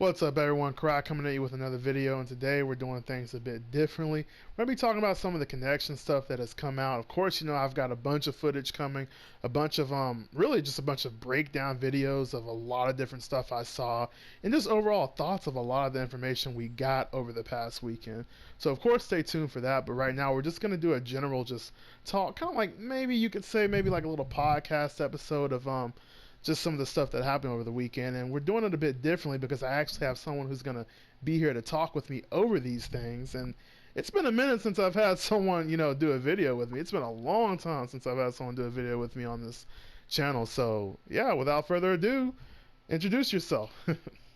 What's up, everyone? CaRai coming at you with another video, and today we're doing things a bit differently. We're going to be talking about some of the connection stuff that has come out. Of course, you know, I've got a bunch of footage coming, a bunch of, really just a bunch of breakdown videos of a lot of different stuff I saw, and just overall thoughts of a lot of the information we got over the past weekend. So, of course, stay tuned for that, but right now we're just going to do a general just talk, kind of like maybe you could say maybe like a little podcast episode of, just some of the stuff that happened over the weekend, and we're doing it a bit differently because I actually have someone who's going to be here to talk with me over these things. And it's been a minute since I've had someone, you know, do a video with me. It's been a long time since I've had someone do a video with me on this channel. So yeah, without further ado, introduce yourself.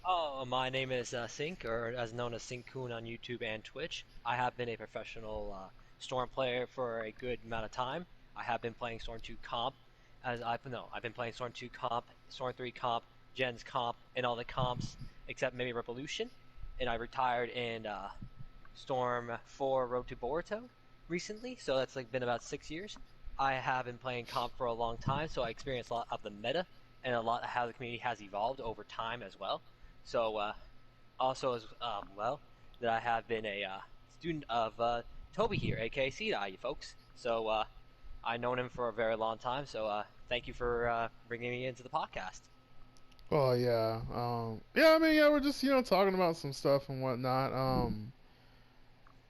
Oh, my name is Sink, or as known as Sink-kun on YouTube and Twitch. I have been a professional Storm player for a good amount of time. I have been playing Storm 2 comp, I've been playing Storm 2 comp, Storm 3 comp, Gens comp, and all the comps except maybe Revolution. And I retired in Storm 4 Road to Boruto recently, so that's like been about 6 years. I have been playing comp for a long time, so I experienced a lot of the meta and a lot of how the community has evolved over time as well. So, also as well, that I have been a student of Toby here, aka CaRai, you folks. So, I've known him for a very long time, so thank you for bringing me into the podcast. Oh yeah, yeah. I mean, yeah, we're just talking about some stuff and whatnot.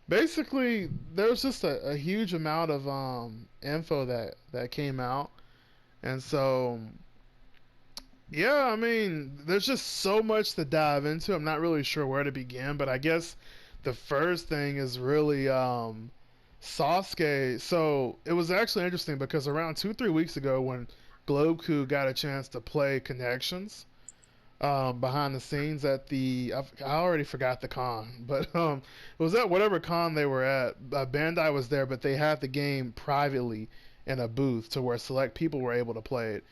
Basically, there's just a huge amount of info that came out, and so yeah, I mean, there's just so much to dive into. I'm not really sure where to begin, but I guess the first thing is really Sasuke. So it was actually interesting because around 2-3 weeks ago, when Globeku got a chance to play Connections behind the scenes at I already forgot the con, but it was at whatever con they were at. Bandai was there, but they had the game privately in a booth to where select people were able to play it.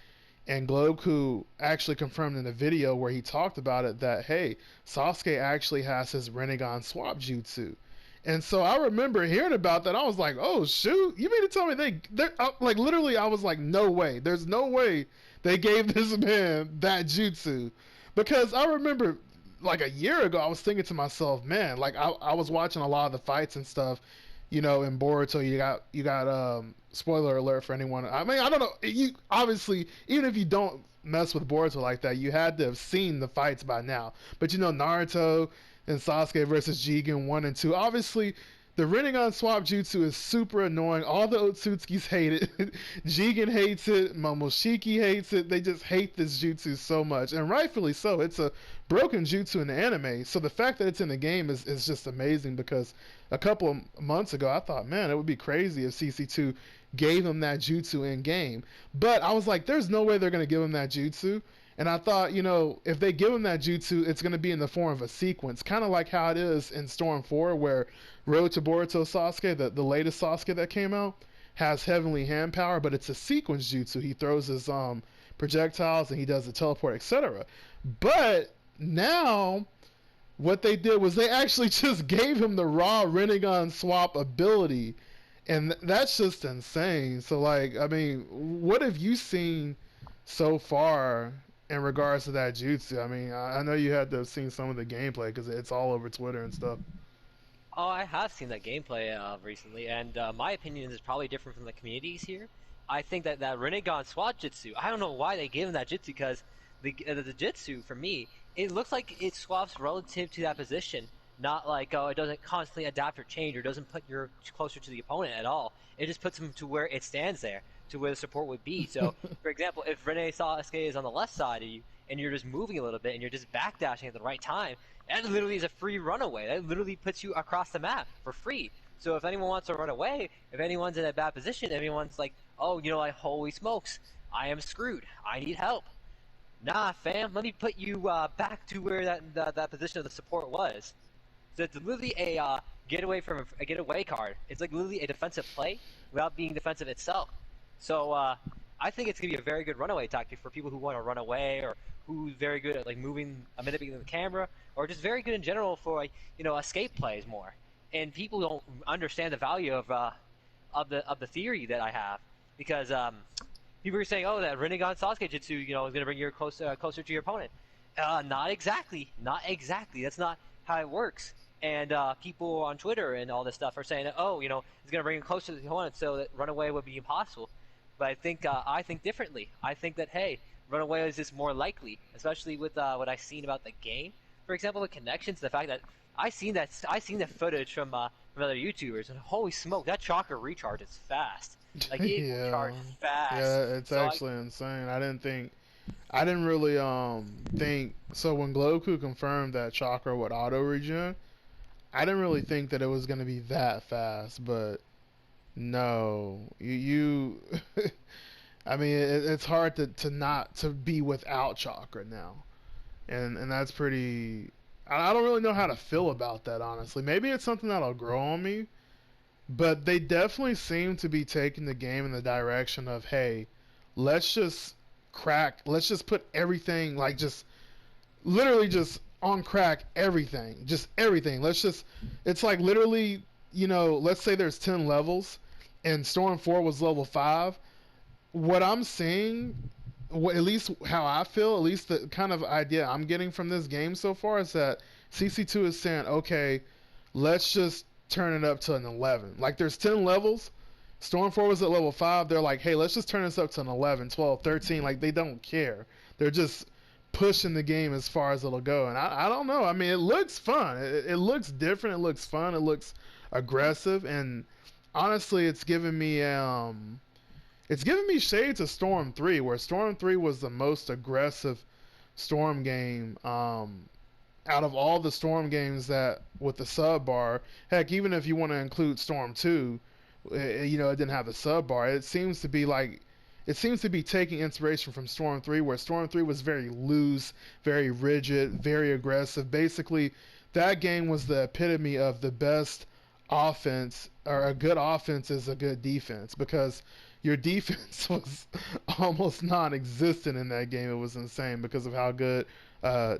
And Globeku actually confirmed in a video where he talked about it that, hey, Sasuke actually has his Rinnegan swap jutsu. And so I remember hearing about that. I was like, oh, shoot. You mean to tell me they're like, literally, I was like, no way. There's no way they gave this man that jutsu. Because I remember, like, a year ago, I was thinking to myself, man, like, I was watching a lot of the fights and stuff. You know, in Boruto, you got spoiler alert for anyone. I mean, I don't know. You obviously, even if you don't mess with Boruto like that, you had to have seen the fights by now. But you know, Naruto and Sasuke versus Jigen 1 and 2. Obviously, the Rinnegan swap jutsu is super annoying. All the Otsutskis hate it. Jigen hates it. Momoshiki hates it. They just hate this jutsu so much. And rightfully so. It's a broken jutsu in the anime. So the fact that it's in the game is just amazing, because a couple of months ago I thought, man, it would be crazy if CC2 gave him that jutsu in game. But I was like, there's no way they're going to give him that jutsu. And I thought, you know, if they give him that jutsu, it's going to be in the form of a sequence. Kind of like how it is in Storm 4, where Road to Boruto Sasuke, the latest Sasuke that came out, has heavenly hand power, but it's a sequence jutsu. He throws his projectiles and he does the teleport, etc. But now, what they did was they actually just gave him the raw Rinnegan swap ability. And that's just insane. So, like, I mean, what have you seen so far in regards to that jutsu? I mean, I know you had to have seen some of the gameplay because it's all over Twitter and stuff. Oh, I have seen that gameplay recently, and my opinion is probably different from the communities here. I think that Rinnegan swap jutsu, I don't know why they gave him that jutsu, because the jutsu, for me, it looks like it swaps relative to that position. Not like, oh, it doesn't constantly adapt or change, or doesn't put you closer to the opponent at all. It just puts him to where it stands there, to where the support would be. So, for example, if Rene Sasuke is on the left side of you, and you're just moving a little bit, and you're just backdashing at the right time, that literally is a free runaway. That literally puts you across the map for free. So if anyone wants to run away, if anyone's in a bad position, if anyone's like, oh, you know, like, holy smokes, I am screwed, I need help. Nah, fam, let me put you back to where that position of the support was. So it's literally a getaway card. It's like literally a defensive play without being defensive itself. So I think it's gonna be a very good runaway tactic for people who want to run away, or who's very good at like manipulating the camera, or just very good in general for, like, you know, escape plays more. And people don't understand the value of the theory that I have, because people are saying, oh, that Rinnegan Sasuke jutsu, you know, is gonna bring you closer to your opponent. Not exactly. Not exactly. That's not how it works. And people on Twitter and all this stuff are saying, that, oh, it's going to bring him closer to the opponent, so that runaway would be impossible. But I think differently. I think that hey, runaway is just more likely, especially with what I've seen about the game. For example, the connections, the fact that I seen that footage from other YouTubers, and holy smoke, that chakra recharges fast. Like it will Yeah, charge fast. yeah, it's So I actually insane. I didn't really think so when Gloku confirmed that Chakra would auto regen. I didn't really think that it was gonna be that fast, but no, I mean, it's hard to not to be without Chakra now, and that's pretty. I don't really know how to feel about that honestly. Maybe it's something that'll grow on me, but they definitely seem to be taking the game in the direction of hey, let's just put everything like just literally just on crack everything, just everything. Let's just it's like literally, let's say there's 10 levels and Storm 4 was level 5. What I'm seeing, at least how I feel, at least the kind of idea I'm getting from this game so far is that CC2 is saying, okay, let's just turn it up to an 11. Like there's 10 levels. Storm 4 was at level 5. They're like, hey, let's just turn this up to an 11, 12, 13. Like they don't care. They're just pushing the game as far as it'll go. And I don't know. I mean, it looks fun. It looks different. It looks fun. It looks aggressive. And honestly, it's giving me shades of Storm 3, where Storm 3 was the most aggressive Storm game out of all the Storm games that with the sub bar. Heck, even if you want to include Storm 2, it didn't have the sub bar. It seems to be taking inspiration from Storm 3, where Storm 3 was very loose, very rigid, very aggressive. Basically, that game was the epitome of the best offense, or a good offense is a good defense, because your defense was almost non-existent in that game. It was insane because of how good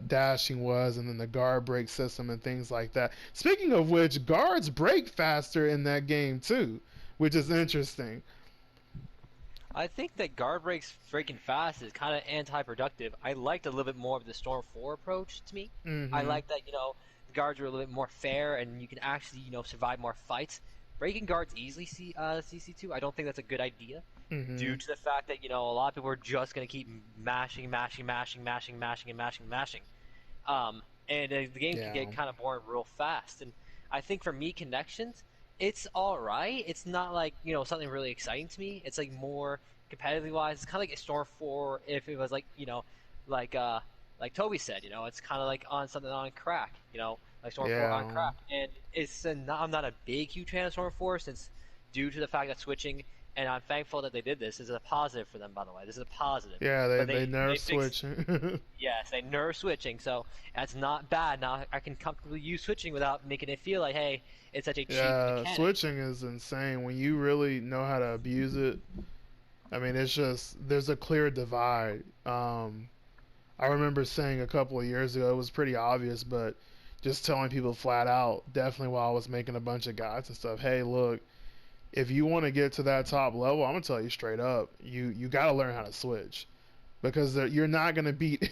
dashing was, and then the guard break system and things like that. Speaking of which, guards break faster in that game too, which is interesting. I think that guard breaks freaking fast is kind of anti-productive. I liked a little bit more of the Storm 4 approach to me. I Mm-hmm. like that, the guards are a little bit more fair and you can actually, survive more fights. Breaking guards easily CC2, I don't think that's a good idea Mm-hmm. due to the fact that, a lot of people are just going to keep mashing, mashing, mashing, mashing, mashing, and mashing, and mashing. And the game can Yeah. get kind of boring real fast. And I think for me, connections, it's all right. It's not like something really exciting to me. It's like more competitively wise. It's kind of like a Storm 4 if it was like like uh like Toby said. It's kind of like on something on crack. Like Storm 4 on Yeah. crack. And I'm not a big huge fan of Storm 4 since due to the fact that switching. And I'm thankful that they did this. This is a positive for them, by the way. This is a positive. Yeah, they But they they nerf fixed. switching. Yes, they nerf switching, so that's not bad. Now I can comfortably use switching without making it feel like, hey, it's such a cheap Yeah, mechanic. switching is insane when you really know how to abuse it. I mean, it's just there's a clear divide. I remember saying a couple of years ago, it was pretty obvious, but just telling people flat out, definitely while I was making a bunch of guides and stuff, hey, look, if you want to get to that top level, I'm gonna tell you straight up, you got to learn how to switch, because you're not gonna beat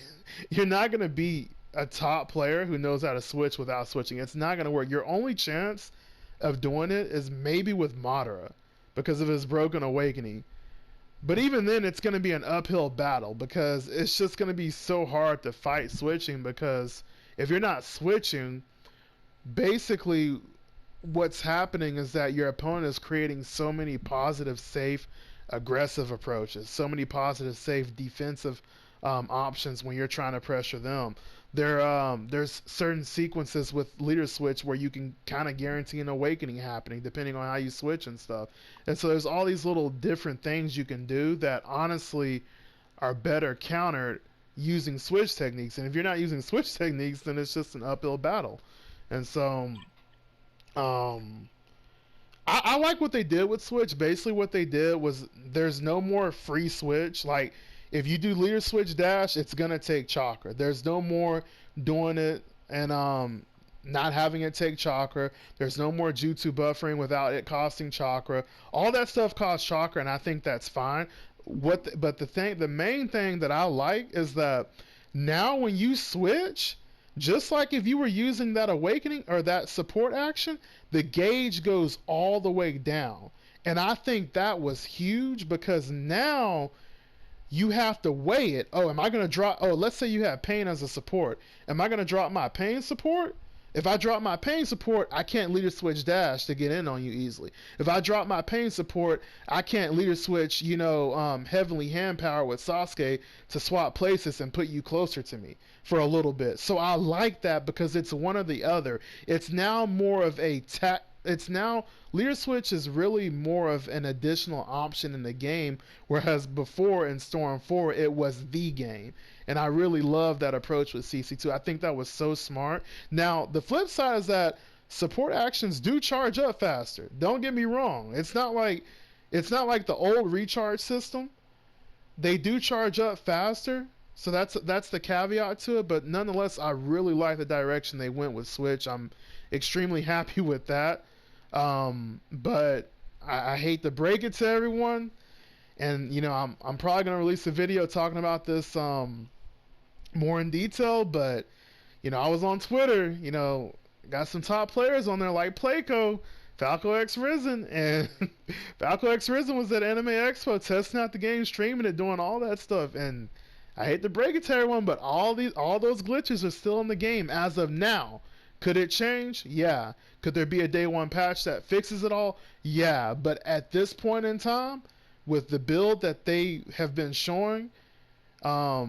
you're not gonna beat a top player who knows how to switch without switching. It's not gonna work. Your only chance of doing it is maybe with Madara because of his broken awakening. But even then, it's going to be an uphill battle because it's just going to be so hard to fight switching, because if you're not switching, basically what's happening is that your opponent is creating so many positive, safe, aggressive approaches, so many positive, safe, defensive options when you're trying to pressure them. There's certain sequences with leader switch where you can kind of guarantee an awakening happening depending on how you switch and stuff. And so there's all these little different things you can do that honestly are better countered using switch techniques. And if you're not using switch techniques, then it's just an uphill battle. And so um, I like what they did with Switch. Basically, what they did was there's no more free Switch. Like, if you do leader Switch dash, it's gonna take chakra. There's no more doing it and not having it take chakra. There's no more jutsu buffering without it costing chakra. All that stuff costs chakra, and I think that's fine. But the main thing that I like is that Now when you switch, just like if you were using that awakening or that support action, the gauge goes all the way down. And I think that was huge because now you have to weigh it. Oh, am I going to drop? Oh, let's say you have pain as a support. Am I going to drop my pain support? If I drop my pain support, I can't leader switch dash to get in on you easily. If I drop my pain support, I can't leader switch, heavenly hand power with Sasuke to swap places and put you closer to me for a little bit. So I like that because it's one or the other. It's now more of a it's now leader switch is really more of an additional option in the game, whereas before in Storm 4 it was the game. And I really love that approach with CC2. I think that was so smart. Now the flip side is that support actions do charge up faster. Don't get me wrong. It's not like the old recharge system. They do charge up faster. So that's the caveat to it, but nonetheless, I really like the direction they went with Switch. I'm extremely happy with that. But I hate to break it to everyone, and I'm probably gonna release a video talking about this more in detail. But I was on Twitter, got some top players on there like Playco, Falco X Risen, and Falco X Risen was at Anime Expo testing out the game, streaming it, doing all that stuff. And I hate to break it to everyone, but all those glitches are still in the game as of now. Could it change? Yeah. Could there be a day one patch that fixes it all? Yeah. But at this point in time, with the build that they have been showing, all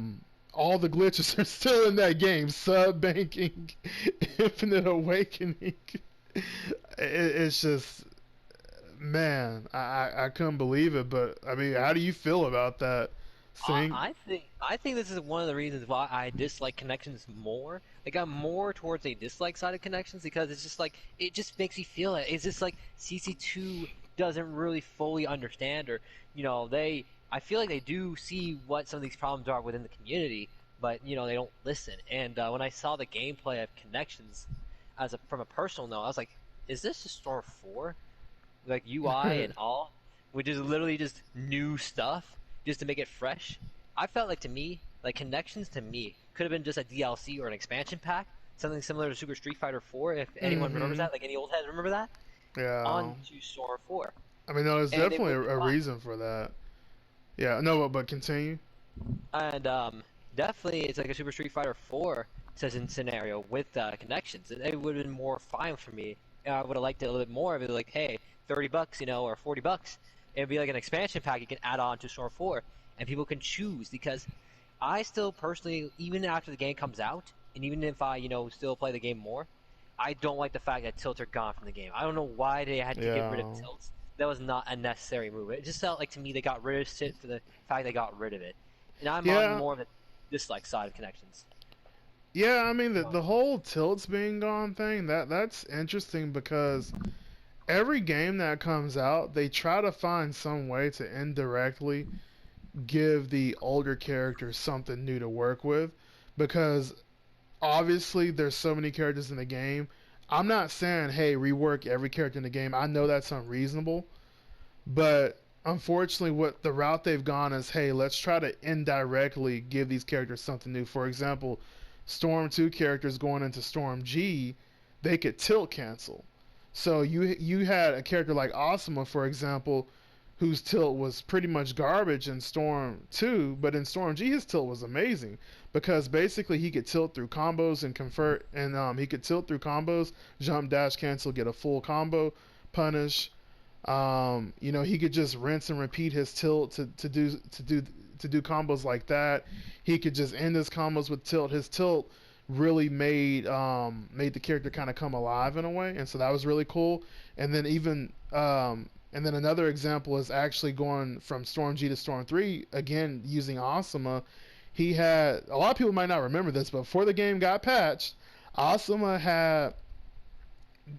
the glitches are still in that game. Sub banking, infinite awakening. It's just, man, I couldn't believe it. But I mean, how do you feel about that? Seeing, I think this is one of the reasons why I dislike connections more. Like I'm more towards a dislike side of connections because it's just like it just makes me feel it. It's just like CC2 doesn't really fully understand, or I feel like they do see what some of these problems are within the community, but they don't listen. And when I saw the gameplay of connections, from a personal note, I was like, is this a Storm 4? Like UI and all, which is literally just new stuff just to make it fresh. I felt like, to me, like Connections to me could have been just a DLC or an expansion pack, something similar to Super Street Fighter 4, if anyone remembers that, like any old heads remember that, yeah. onto Storm 4. I mean, no, there's And it definitely would have been a fun. reason for that. Yeah, no, but continue. And definitely, it's like a Super Street Fighter 4 scenario with Connections. It would have been more fine for me. I would have liked it a little bit more if it was like, hey, $30, or $40. It'd be like an expansion pack you can add on to Storm 4, and people can choose. Because I still personally, even after the game comes out, and even if I, still play the game more, I don't like the fact that tilts are gone from the game. I don't know why they had to get rid of Yeah. tilts. That was not a necessary move. It just felt like to me they got rid of it for the fact they got rid of it. And I'm on Yeah. more of the dislike side of Connections. Yeah, I mean the whole tilts being gone thing, that's interesting because every game that comes out, they try to find some way to indirectly give the older characters something new to work with because obviously there's so many characters in the game. I'm not saying, hey, rework every character in the game. I know that's unreasonable, but unfortunately what the route they've gone is, hey, let's try to indirectly give these characters something new. For example, Storm 2 characters going into Storm G, they could tilt cancel. So you had a character like Asuma, for example, whose tilt was pretty much garbage in Storm 2, but in Storm G his tilt was amazing because basically he could tilt through combos and convert, and he could tilt through combos, jump, dash, cancel, get a full combo, punish. He could just rinse and repeat his tilt to do combos like that. He could just end his combos with tilt. His tilt really made the character kind of come alive in a way, and so that was really cool. And then another example is actually going from Storm G to Storm 3 again using Asuma. He had a lot of people might not remember this, but before the game got patched, Asuma had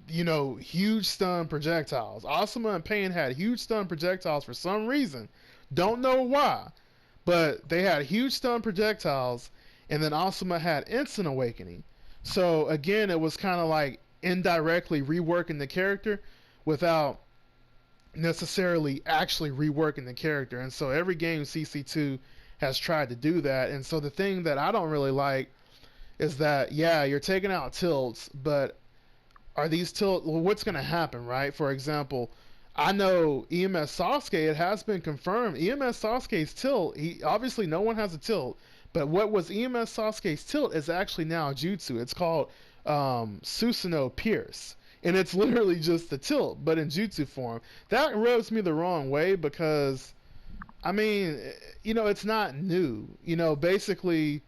huge stun projectiles. Asuma and Pain had huge stun projectiles for some reason. Don't know why, but they had huge stun projectiles, and then Asuma had instant awakening. So again, it was kind of like indirectly reworking the character without necessarily actually reworking the character. And so every game CC2 has tried to do that. And so the thing that I don't really like is that, yeah, you're taking out tilts, but are these tilt? Well, what's going to happen, right? For example, I know EMS Sasuke. It has been confirmed. EMS Sasuke's tilt. He obviously no one has a tilt, but what was EMS Sasuke's tilt is actually now a jutsu. It's called Susanoo Pierce, and it's literally just the tilt, but in jutsu form. That rubs me the wrong way because, I mean, it's not new. Basically,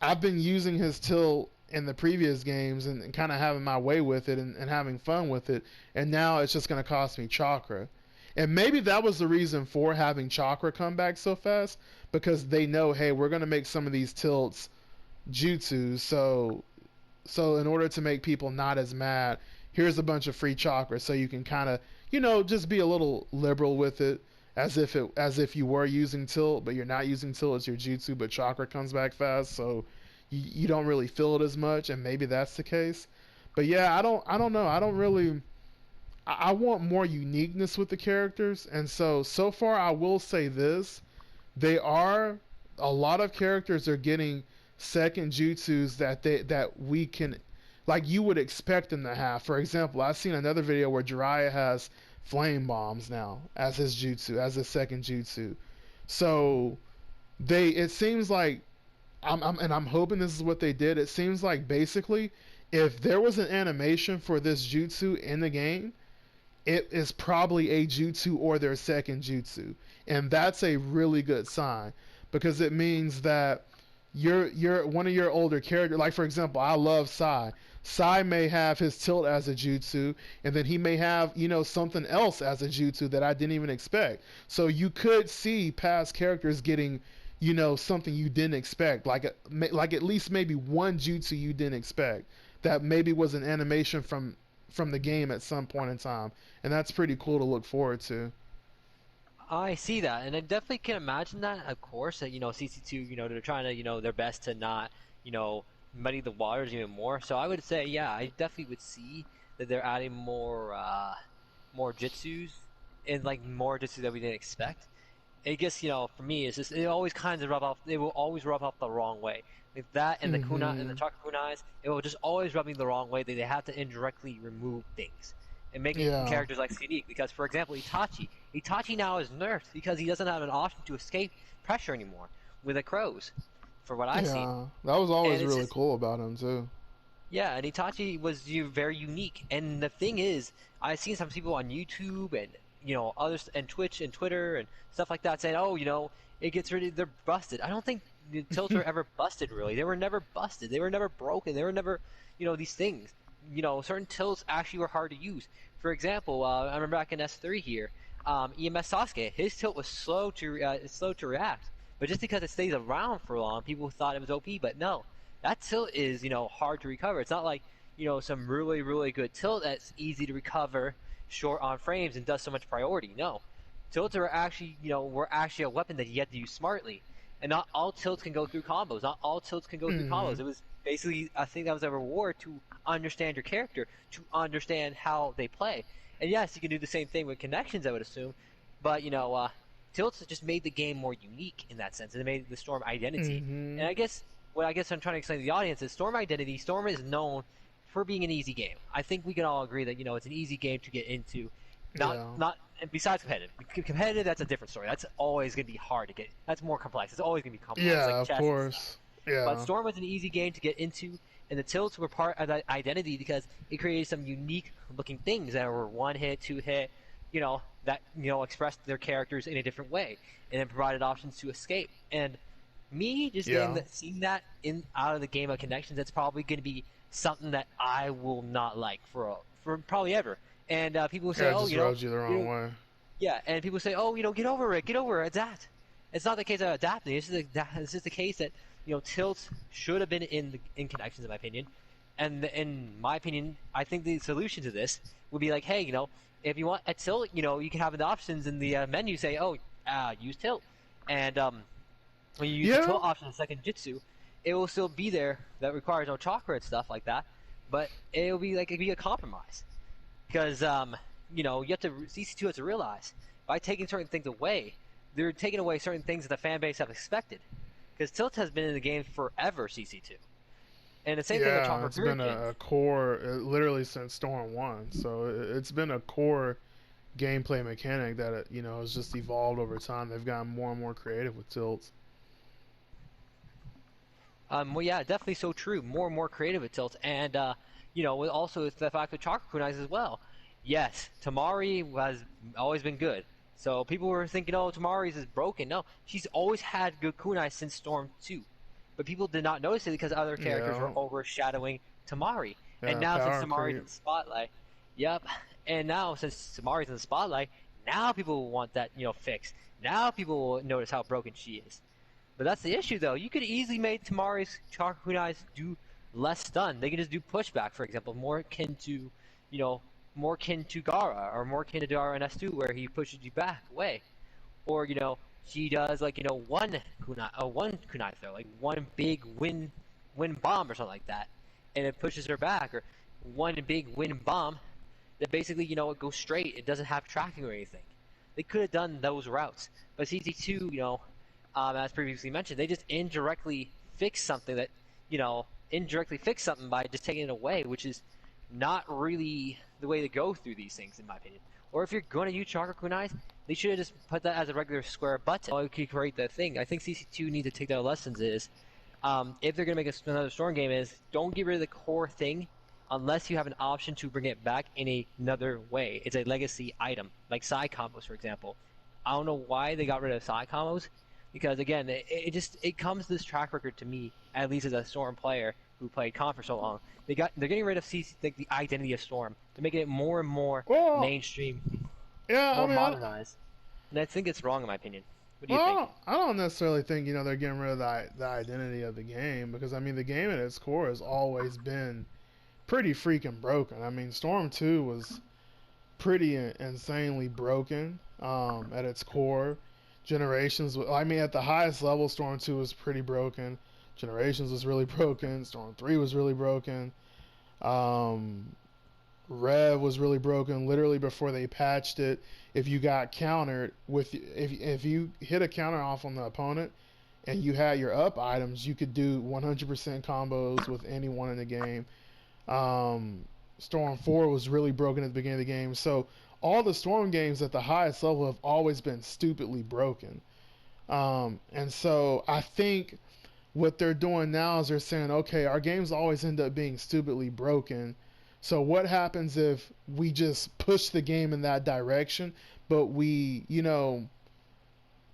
I've been using his tilt in the previous games and kind of having my way with it and having fun with it, and now it's just going to cost me chakra. And maybe that was the reason for having chakra come back so fast, because they know, hey, we're going to make some of these tilts jutsu, so in order to make people not as mad, here's a bunch of free chakra so you can kind of, just be a little liberal with it, as if you were using tilt, but you're not using tilt as your jutsu, but chakra comes back fast, so you don't really feel it as much, and maybe that's the case. But yeah, I don't know. I don't really. I want more uniqueness with the characters, and so far I will say this: they are a lot of characters are getting second jutsus that we can, like, you would expect them to have. For example, I've seen another video where Jiraiya has flame bombs now as his jutsu, as his second jutsu. So it seems like I'm hoping this is what they did. It seems like basically, if there was an animation for this jutsu in the game, it is probably a jutsu or their second jutsu, and that's a really good sign because it means that you're one of your older characters. Like for example, I love Sai. Sai may have his tilt as a jutsu, and then he may have something else as a jutsu that I didn't even expect. So you could see past characters getting something you didn't expect, like at least maybe one jutsu you didn't expect that maybe was an animation from the game at some point in time, and that's pretty cool to look forward to. I see that, and I definitely can imagine that. Of course, that CC2, they're trying to their best to not you know muddy the waters even more. So I would say, yeah, I definitely would see that they're adding more jitsus and like more jitsu that we didn't expect. I guess for me it's just it always kind of rub off. It will always rub off the wrong way. Like that and the kuna and the Mm-hmm. chakra kunais, it will just always rub me the wrong way. That they have to indirectly remove things and make Yeah. characters like unique. Because for example, Itachi now is nerfed because he doesn't have an option to escape pressure anymore with the crows, for what I've seen. Yeah. That was And always it's really just cool about him too. yeah, and Itachi was very unique. And the thing is, I've seen some people on YouTube and others and Twitch and Twitter and stuff like that saying, oh, it gets rid of they're busted. I don't think the tilts were ever busted really. They were never busted. They were never broken. They were never these things. Certain tilts actually were hard to use. For example, I remember back in S3 here, EMS Sasuke, his tilt was slow to react. But just because it stays around for long, people thought it was OP. But no, that tilt is hard to recover. It's not like some really really good tilt that's easy to recover short on frames and does so much priority. No, tilts are actually were actually a weapon that you had to use smartly, and not all tilts can go through combos. Not all tilts can go through Mm-hmm. combos. It was basically, I think that was a reward to understand your character, to understand how they play. And yes, you can do the same thing with connections, I would assume, but tilts just made the game more unique in that sense. And it made the Storm identity. Mm-hmm. And I guess I'm trying to explain to the audience is Storm identity. Storm is known for being an easy game. I think we can all agree that it's an easy game to get into. Yeah. Not and besides competitive. Competitive, that's a different story. That's always going to be hard to get. That's more complex. It's always going to be complex, Yeah, like of chess and stuff. course. But Yeah. Storm was an easy game to get into, and the tilts were part of that identity because it created some unique looking things that were one hit, two hit, that expressed their characters in a different way, and then provided options to escape. And me just Yeah. seeing that in out of the game of connections, that's probably going to be something that I will not like for probably ever. And people will say, Yeah, it oh, just rubs you the wrong way. yeah, and people say, oh, get over it, adapt. It's not the case of adapting. It's just the case that tilts should have been in connections, in my opinion. And in my opinion, I think the solution to this would be like, hey, if you want a tilt, you can have the options in the menu say, oh, use tilt, and when you use the Yeah. tilt option in second jitsu, it will still be there. That requires no chakra and stuff like that, but it'll be a compromise because you have to CC2 has to realize by taking certain things away, they're taking away certain things that the fan base have expected. Because Tilt has been in the game forever, CC2. And the same thing with Yeah, Chalk it's been Recursion. a core literally since Storm One. So it's been a core gameplay mechanic that has just evolved over time. They've gotten more and more creative with tilts. Well, yeah, definitely so true. More and more creative with Tilt. And, with also the fact with Chalk Kunais as well. Yes, Tamari has always been good. So people were thinking, oh, Tamari's is broken. No, she's always had good kunai since Storm 2. But people did not notice it because other characters were Yeah, overshadowing Tamari. And yeah, now since power Tamari's creep. in the spotlight, yep. And now since Tamari's in the spotlight, now people will want that, fixed. Now people will notice how broken she is. But that's the issue, though. You could easily make Tamari's Kunais do less stun. They could just do pushback, for example, more akin to, more akin to Gara, or more akin to Gara in S2, where he pushes you back away. Or, she does, like, one kunai throw, like one big wind bomb or something like that, and it pushes her back, or one big wind bomb that basically, it goes straight. It doesn't have tracking or anything. They could have done those routes, but CT2, as previously mentioned, they just indirectly fix something that, indirectly fix something by just taking it away, which is not really the way to go through these things, in my opinion. Or if you're going to use chakra kunais, they should have just put that as a regular square button. Well, you could create that thing. I think CC2 need to take their lessons is, if they're going to make another Storm game, is don't get rid of the core thing unless you have an option to bring it back in another way. It's a legacy item, like side combos, for example. I don't know why they got rid of side combos, because again, it comes to this track record to me, at least as a Storm player who played Con for so long. They're getting rid of like the identity of Storm to make it more and more Well, mainstream, yeah, I more mean, modernized, and I think it's wrong in my opinion. What do you think? well, I don't necessarily think they're getting rid of the identity of the game because I mean the game at its core has always been pretty freaking broken. I mean, Storm 2 was pretty insanely broken at its core. Generations, I mean, at the highest level, Storm 2 was pretty broken. Generations was really broken. Storm 3 was really broken. Um, Rev was really broken. Literally before they patched it, if you got countered with if you hit a counter off on the opponent and you had your up items, you could do 100% combos with anyone in the game. Um, Storm 4 was really broken at the beginning of the game. So all the Storm games at the highest level have always been stupidly broken. And so I think what they're doing now is they're saying, okay, our games always end up being stupidly broken. So what happens if we just push the game in that direction, but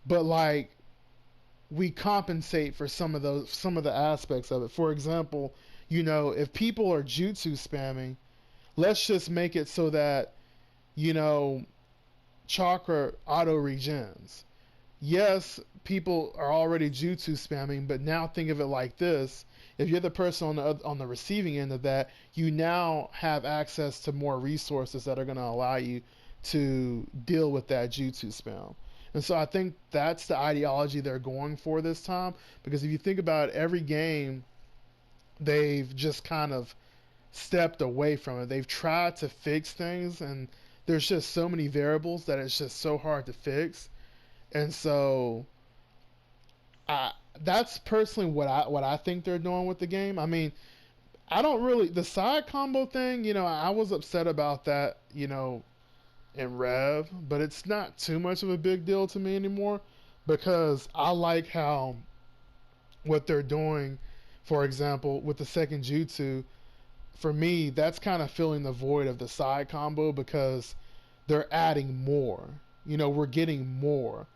but like we compensate for some of the aspects of it. For example, if people are jutsu spamming, let's just make it so that you know chakra auto regens. Yes, people are already jutsu spamming, but now think of it like this: if you're the person on the receiving end of that, you now have access to more resources that are going to allow you to deal with that jutsu spam. And so I think that's the ideology they're going for this time. Because if you think about it, every game, they've just kind of stepped away from it. They've tried to fix things, and there's just so many variables that it's just so hard to fix. And so I, that's personally what I think they're doing with the game. I mean, I don't really the side combo thing. I was upset about that. In Rev, but it's not too much of a big deal to me anymore because I like how what they're doing. For example, with the second jutsu, for me, that's kind of filling the void of the side combo because they're adding more. We're getting more.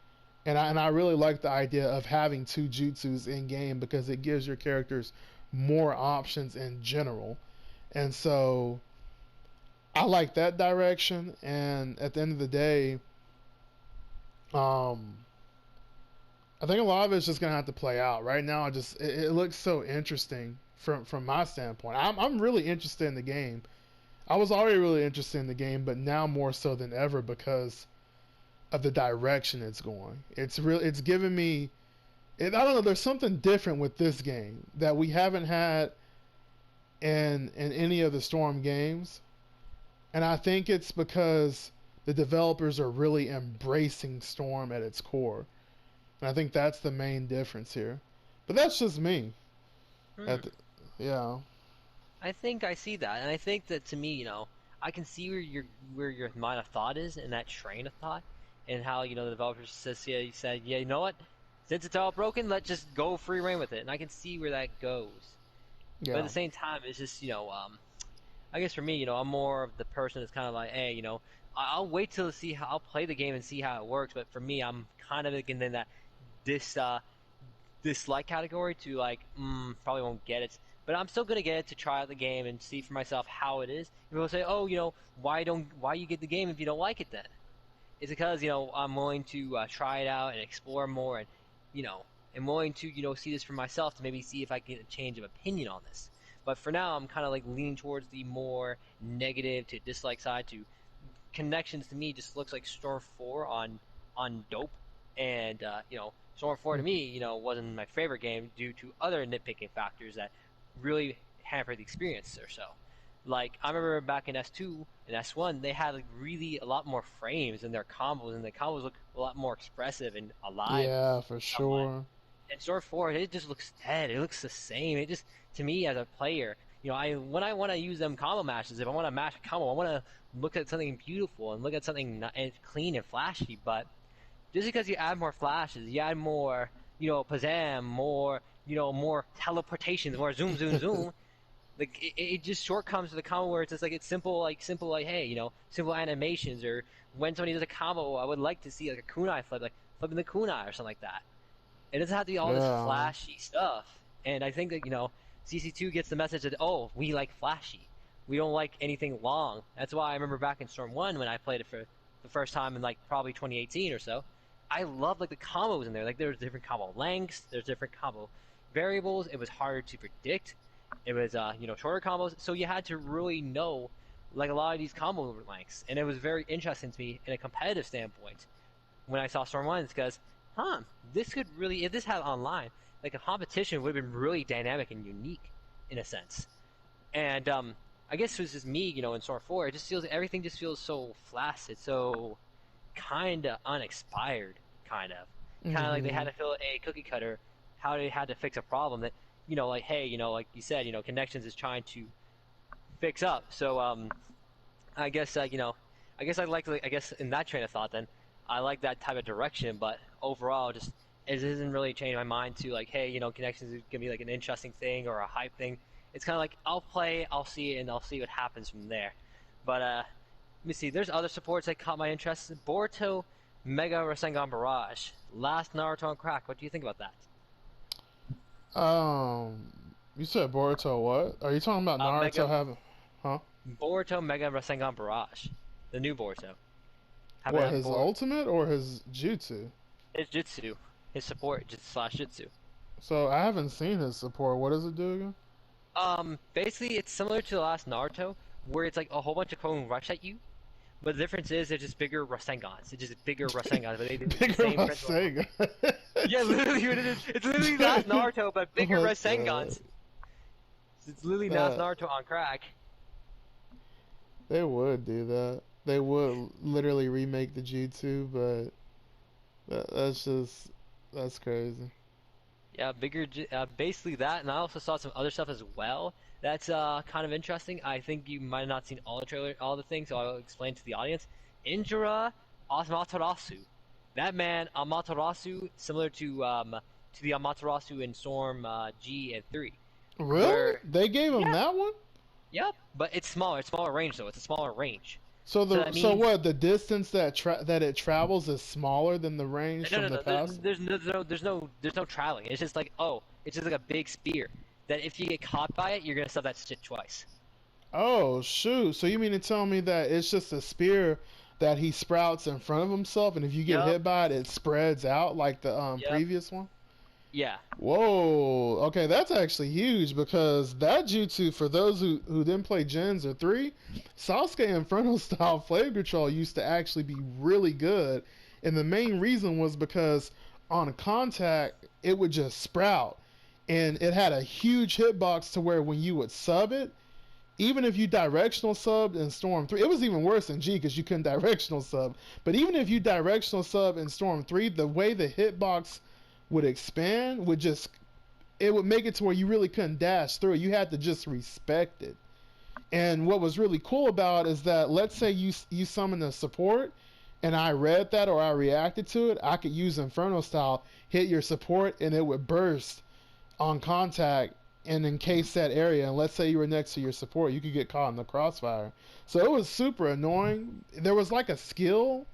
And I really like the idea of having two jutsus in game because it gives your characters more options in general. And so I like that direction. And at the end of the day, um, I think a lot of it's just gonna have to play out. Right now, it looks so interesting from my standpoint. I'm really interested in the game. I was already really interested in the game, but now more so than ever because of the direction it's going. It's giving me. I don't know. There's something different with this game that we haven't had in any of the Storm games, and I think it's because the developers are really embracing Storm at its core. And I think that's the main difference here. But that's just me. Hmm. At the, yeah. I think I see that, and I think that to me, I can see where your mind of thought is in that train of thought, and how the developers says yeah, you said yeah, you know what, since it's all broken, let's just go free reign with it, and I can see where that goes. But at Yeah. the same time, it's just I guess for me, I'm more of the person that's kind of like, hey, I'll wait till see how I'll play the game and see how it works. But for me, I'm kind of in that this dislike category to like, probably won't get it, but I'm still gonna get it to try out the game and see for myself how it is. People say, oh, why you get the game if you don't like it then? It's because I'm willing to try it out and explore more, and you know I'm willing to see this for myself to maybe see if I can get a change of opinion on this. But for now, I'm kind of like leaning towards the more negative to dislike side. To Connections to me just looks like Storm 4 on dope, and Storm 4 to me wasn't my favorite game due to other nitpicking factors that really hampered the experience or so. Like I remember back in S2 and S1, they had like really a lot more frames in their combos, and the combos look a lot more expressive and alive Yeah, for somewhat. sure. And Sword 4, it just looks dead. It looks the same. It just, to me as a player, I when I want to use them combo matches, if I want to match a combo, I want to look at something beautiful and look at something clean and flashy. But just because you add more flashes, you add more, pizzazz, more teleportations, more zoom, zoom, zoom. Like it just shortcomes to the combo where it's just like it's simple like hey, simple animations, or when somebody does a combo, I would like to see like a kunai flip, like flipping the kunai or something like that. It doesn't have to be all this Yeah. flashy stuff. And I think that, CC2 gets the message that, oh, we like flashy. We don't like anything long. That's why I remember back in Storm 1 when I played it for the first time in like probably 2018 or so. I loved like the combos in there. Like there's different combo lengths, there's different combo variables. It was harder to predict. It was shorter combos, so you had to really know like a lot of these combo lengths, and it was very interesting to me in a competitive standpoint when I saw Storm 1 is because, this could really, if this had online, like a competition would have been really dynamic and unique in a sense. And I guess it was just me, in Storm 4, it just feels, everything just feels so flaccid, so kind of uninspired, kind of. Kind of like they had Hmm. to fill a cookie cutter, how they had to fix a problem that, like, hey, like you said, Connections is trying to fix up. So, I guess I guess I guess in that train of thought, then I like that type of direction. But overall, just it doesn't really change my mind to like, hey, Connections is gonna be like an interesting thing or a hype thing. It's kind of like I'll play, I'll see it, and I'll see what happens from there. But let me see. There's other supports that caught my interest. Boruto, Mega Rasengan Barrage, Last Naruto on Crack. What do you think about that? Um, you said Boruto what? Are you talking about Naruto Mega having, huh? Boruto Mega Rasengan Barrage, the new Boruto. Having What, a his ultimate or his jutsu? his Jutsu, his support slash Jutsu. So I haven't seen his support. What does it do again? Basically, it's similar to the last Naruto, where it's like a whole bunch of Pokemon rush at you, but the difference is they're just bigger Rasengans. It's just bigger Rasengans, but they do the Bigger same principle. Sega. Yeah, literally what it is. It's literally last Naruto, but bigger What the? Rasengans. It's literally last That Naruto on crack. they would do that. They would literally remake the G2, but that's just that's crazy. Yeah, basically that, and I also saw some other stuff as well. That's kind of interesting. I think you might have not seen all the trailer, all the things, so I'll explain to the audience. Indra Amaterasu, that man Amaterasu, similar to the Amaterasu in Storm G and 3, Really? where They gave him yeah, that one? yep, but it's smaller. It's smaller range though. It's a smaller range. So So that so means what? The distance that it travels is smaller than the range no, from no, the no. past. There's no traveling. It's just like it's just like a big spear that if you get caught by it, you're gonna sub that shit twice. Oh shoot! So you mean to tell me that it's just a spear that he sprouts in front of himself, and if you get Yep, hit by it, it spreads out like the yep, previous one? yeah, Whoa. Okay, that's actually huge because that jutsu, for those who didn't play Gens or 3, Sasuke Inferno style flame control used to actually be really good. And the main reason was because on contact, it would just sprout. And it had a huge hitbox to where when you would sub it, even if you directional subbed in Storm 3, it was even worse in G because you couldn't directional sub. But even if you directional sub in Storm 3, the way the hitbox would expand would just, it would make it to where you really couldn't dash through it. You had to just respect it. And what was really cool about it is that, let's say you summon a support and I read that or I reacted to it, I could use Inferno style, hit your support, and it would burst on contact and encase that area. And let's say you were next to your support, you could get caught in the crossfire. So it was super annoying. There was like a skill,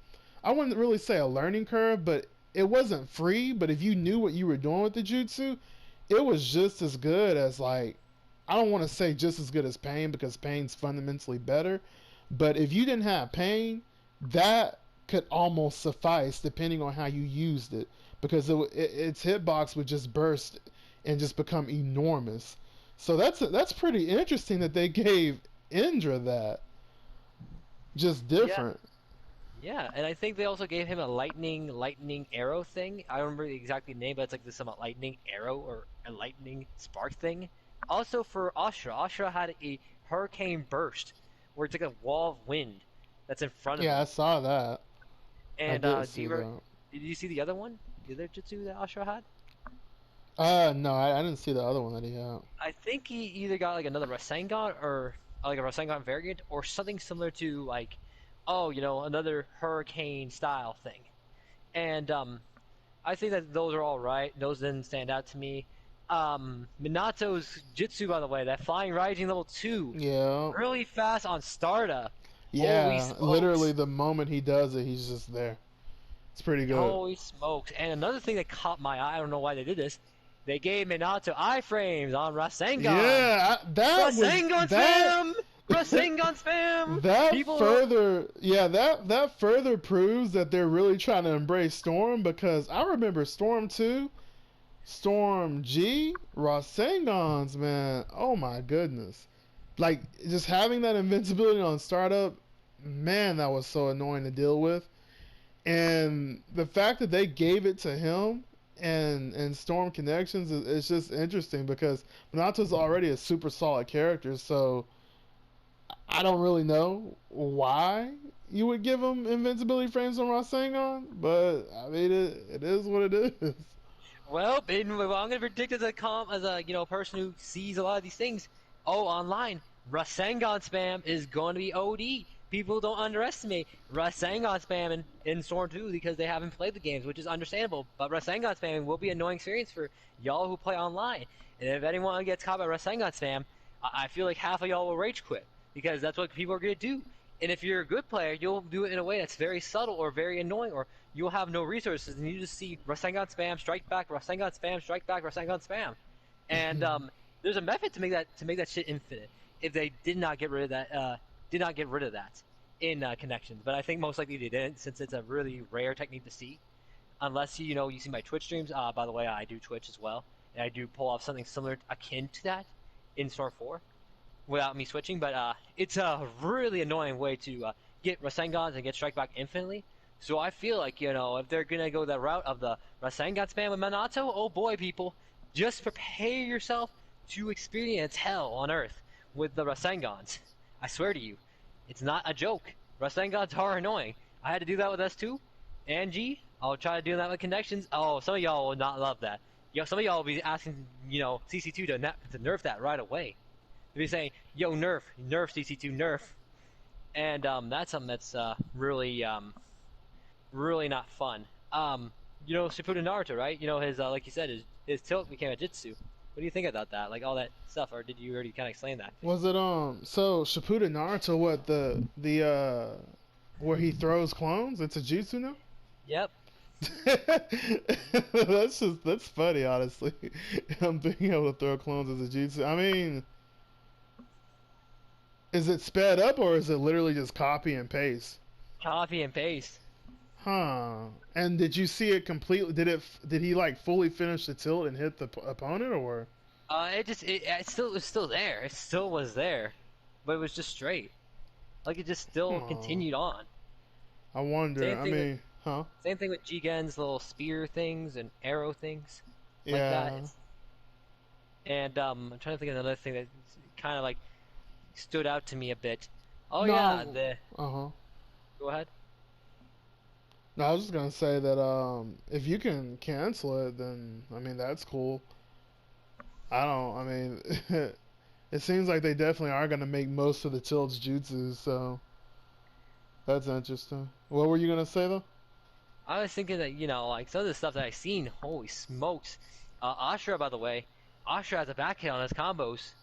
I wouldn't really say a learning curve, but it wasn't free. But if you knew what you were doing with the jutsu, it was just as good as, like, I don't want to say just as good as Pain because Pain's fundamentally better. But if you didn't have Pain, that could almost suffice depending on how you used it, because its hitbox would just burst and just become enormous. So that's pretty interesting that they gave Indra that, just Yeah, different. yeah, and I think they also gave him a lightning arrow thing. I don't remember the exact name, but it's like this some lightning arrow or a lightning spark thing. Also for Ashra, Ashra had a hurricane burst, where it's like a wall of wind that's in front of Yeah, I him. saw that. I And did see that. did you see the other one? The other jutsu that Ashra had? No, I didn't see the other one that he had. I think he either got like another Rasengan or like a Rasengan variant or something similar to like, oh, another hurricane style thing. And I think that those are all right. Those didn't stand out to me. Minato's Jutsu, by the way, that Flying Rising level 2, Yeah, really fast on Startup. Holy yeah. Literally, smokes. the moment he does it, he's just there. It's pretty good. Holy smokes. And another thing that caught my eye, I don't know why they did this, they gave Minato iframes on Rasengan. Yeah, that was Rasengan that. spam! Rasengan spam! That People, further, yeah, that further proves that they're really trying to embrace Storm, because I remember Storm 2, Storm G, Rasengans, man. Oh my goodness. Like, just having that invincibility on startup, man, that was so annoying to deal with. And the fact that they gave it to him and Storm Connections is just interesting, because Minato's already a super solid character, so I don't really know why you would give him invincibility frames on Rasengan, but I mean it is what it is. well, I'm gonna predict as a person who sees a lot of these things. Oh, online, Rasengan spam is going to be OD. People don't underestimate Rasengan spam in Storm 2 because they haven't played the games, which is understandable. But Rasengan spamming will be an annoying experience for y'all who play online. And if anyone gets caught by Rasengan spam, I feel like half of y'all will rage quit because that's what people are gonna do. And if you're a good player, you'll do it in a way that's very subtle or very annoying, or you'll have no resources and you just see Rasengan spam, strike back, Rasengan spam, strike back, Rasengan spam. And there's a method to make that shit infinite. If they did not get rid of that in connections, but I think most likely they didn't, since it's a really rare technique to see. Unless you see my Twitch streams. By the way, I do Twitch as well, and I do pull off something similar akin to that in Storm 4 without me switching. But it's a really annoying way to get Rasengans and get strike back infinitely. So I feel like if they're gonna go the route of the Rasengan spam with Minato, oh boy, people, just prepare yourself to experience hell on Earth with the Rasengans. I swear to you, it's not a joke. Rasengans are annoying. I had to do that with S2 and G. I'll try to do that with connections. Oh, some of y'all will not love that. Some of y'all will be asking, CC2 to nerf that right away. They'll be saying, yo, nerf CC2, nerf. And that's something that's really not fun. Shippuden Naruto, right? His like you said, his tilt became a jutsu. What do you think about that? Like all that stuff, or did you already kind of explain that? Was it so Shippuden Naruto, what the where he throws clones? It's a jutsu now? Yep. That's funny, honestly. I'm being able to throw clones as a jutsu. I mean, is it sped up or is it literally just copy and paste? Copy and paste. Huh. And did you see it completely? Did he like fully finish the tilt and hit the opponent, or? It was still there. It still was there, but it was just straight. Like it just still Huh. continued on. I wonder. Same I thing with mean, huh? same thing with Jigen's little spear things and arrow things, like that. Yeah. And I'm trying to think of another thing that's kind of like stood out to me a bit. Oh yeah, No, the uh-huh. go ahead. No, I was just gonna say that if you can cancel it, then I mean that's cool. I don't. I mean, it seems like they definitely are gonna make most of the Tilt's jutsus, so that's interesting. What were you gonna say though? I was thinking that, like some of the stuff that I've seen, holy smokes. Ashura, by the way, Ashura has a back hit on his combos.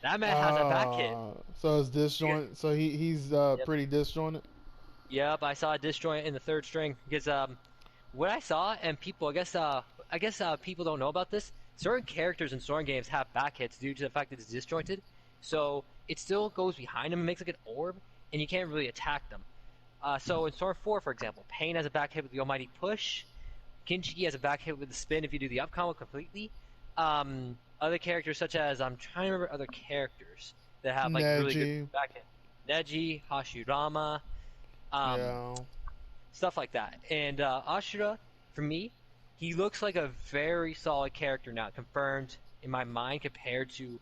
That man has a back hit. So it's disjoint. So he's Yep. pretty disjointed. Yep, I saw a disjoint in the third string because what I saw and people I guess people don't know about this. Certain characters in Storm games have back hits due to the fact that it's disjointed. So it still goes behind them and makes like an orb and you can't really attack them. So in Storm 4, for example, Pain has a back hit with the Almighty Push. Kinshiki has a back hit with the spin if you do the up combo completely. Other characters such as I'm trying to remember other characters that have like really good Neji. back hit. Neji, Hashirama, um, Yeah. stuff like that. And Ashura, for me, he looks like a very solid character now, confirmed in my mind compared to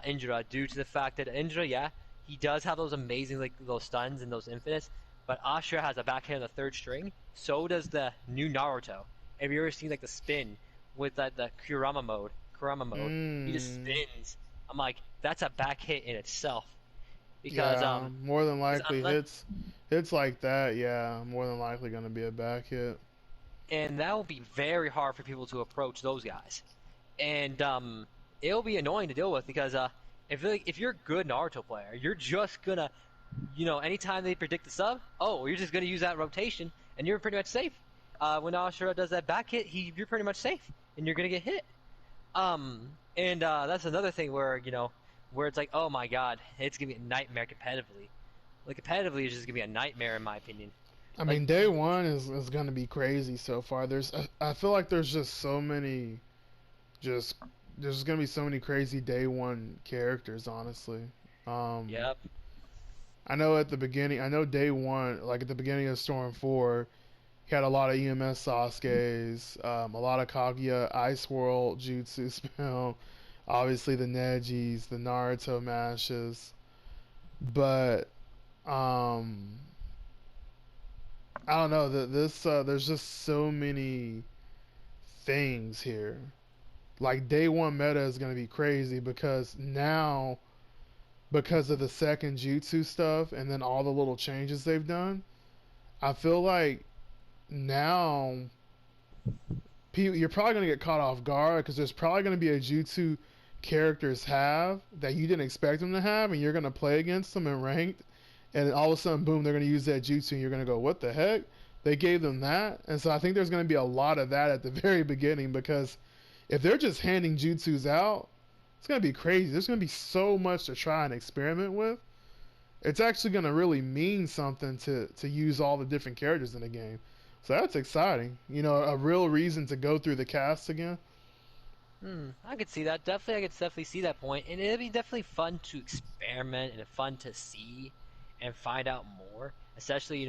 Indra, due to the fact that Indra, yeah, he does have those amazing like those stuns and those infinites, but Ashura has a back hit on the third string. So does the new Naruto. Have you ever seen like the spin with the Kurama mode? Kurama mode. He just Mm. spins. I'm like, that's a back hit in itself because Yeah. More than because likely unless hits like that. Yeah. More than likely gonna be a back hit. and that will be very hard for people to approach those guys. And it'll be annoying to deal with because if you're a good Naruto player, you're just gonna, anytime they predict the sub, oh, you're just gonna use that rotation, and you're pretty much safe. When Ashura does that back hit, you're pretty much safe, and you're gonna get hit. And that's another thing where where it's like, oh my god, it's gonna be a nightmare competitively. Like competitively, it's just gonna be a nightmare in my opinion. I Like mean, day one is gonna be crazy so far. I feel like there's just so many just there's gonna be so many crazy day one characters. Honestly, um, yep. I know at the beginning, I know day one, like at the beginning of Storm 4, he had a lot of EMS Sasuke's, a lot of Kaguya Ice World Jutsu spell, obviously the Nejis, the Naruto mashes, but um, I don't know. This there's just so many things here. Like day one meta is gonna be crazy because now because of the second jutsu stuff and then all the little changes they've done, I feel like now you're probably going to get caught off guard because there's probably going to be a jutsu characters have that you didn't expect them to have, and you're going to play against them in ranked, and all of a sudden, boom, they're going to use that jutsu, and you're going to go, what the heck? They gave them that, and so I think there's going to be a lot of that at the very beginning because if they're just handing jutsus out, it's going to be crazy. There's going to be so much to try and experiment with. It's actually going to really mean something to use all the different characters in the game. So that's exciting. You know, a real reason to go through the cast again. I could see that. Definitely, I could definitely see that point, and it'd be definitely fun to experiment and fun to see and find out more, especially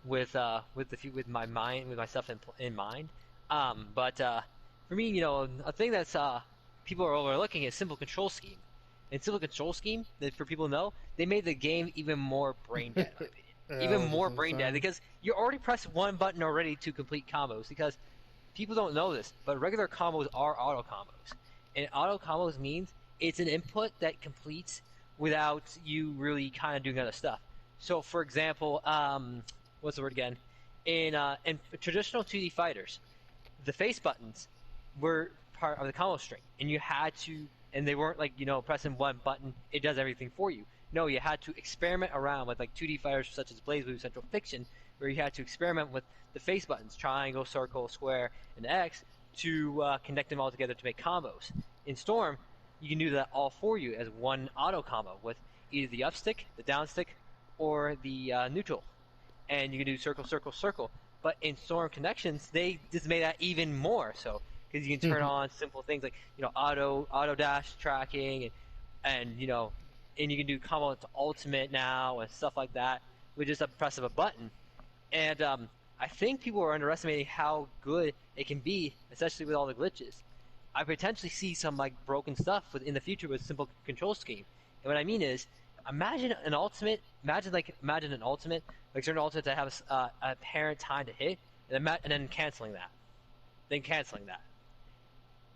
with my mind with myself in mind. But for me, a thing that's people are overlooking is simple control scheme. In simple control scheme, that for people to know, they made the game even more brain dead, in my opinion. Yeah, Even which is more brain dead insane. because you already pressed one button already to complete combos because people don't know this, but regular combos are auto combos. And auto combos means it's an input that completes without you really kind of doing other stuff. So, for example, what's the word again? In traditional 2D fighters, the face buttons were part of the combo string, and you had to, and they weren't like pressing one button, it does everything for you. No, you had to experiment around with like 2D fighters such as BlazBlue Central Fiction, where you had to experiment with the face buttons, triangle, circle, square, and X, to connect them all together to make combos. In Storm, you can do that all for you as one auto combo with either the up stick, the down stick, or the neutral, and you can do circle, circle, circle. But in Storm Connections, they just made that even more so because you can turn on simple things like auto dash tracking and you can do combo to ultimate now and stuff like that with just a press of a button. And I think people are underestimating how good it can be, especially with all the glitches. I potentially see some like broken stuff in the future with simple control scheme. And what I mean is, imagine an ultimate, like certain ultimates that have a apparent time to hit, and then canceling that, then canceling that.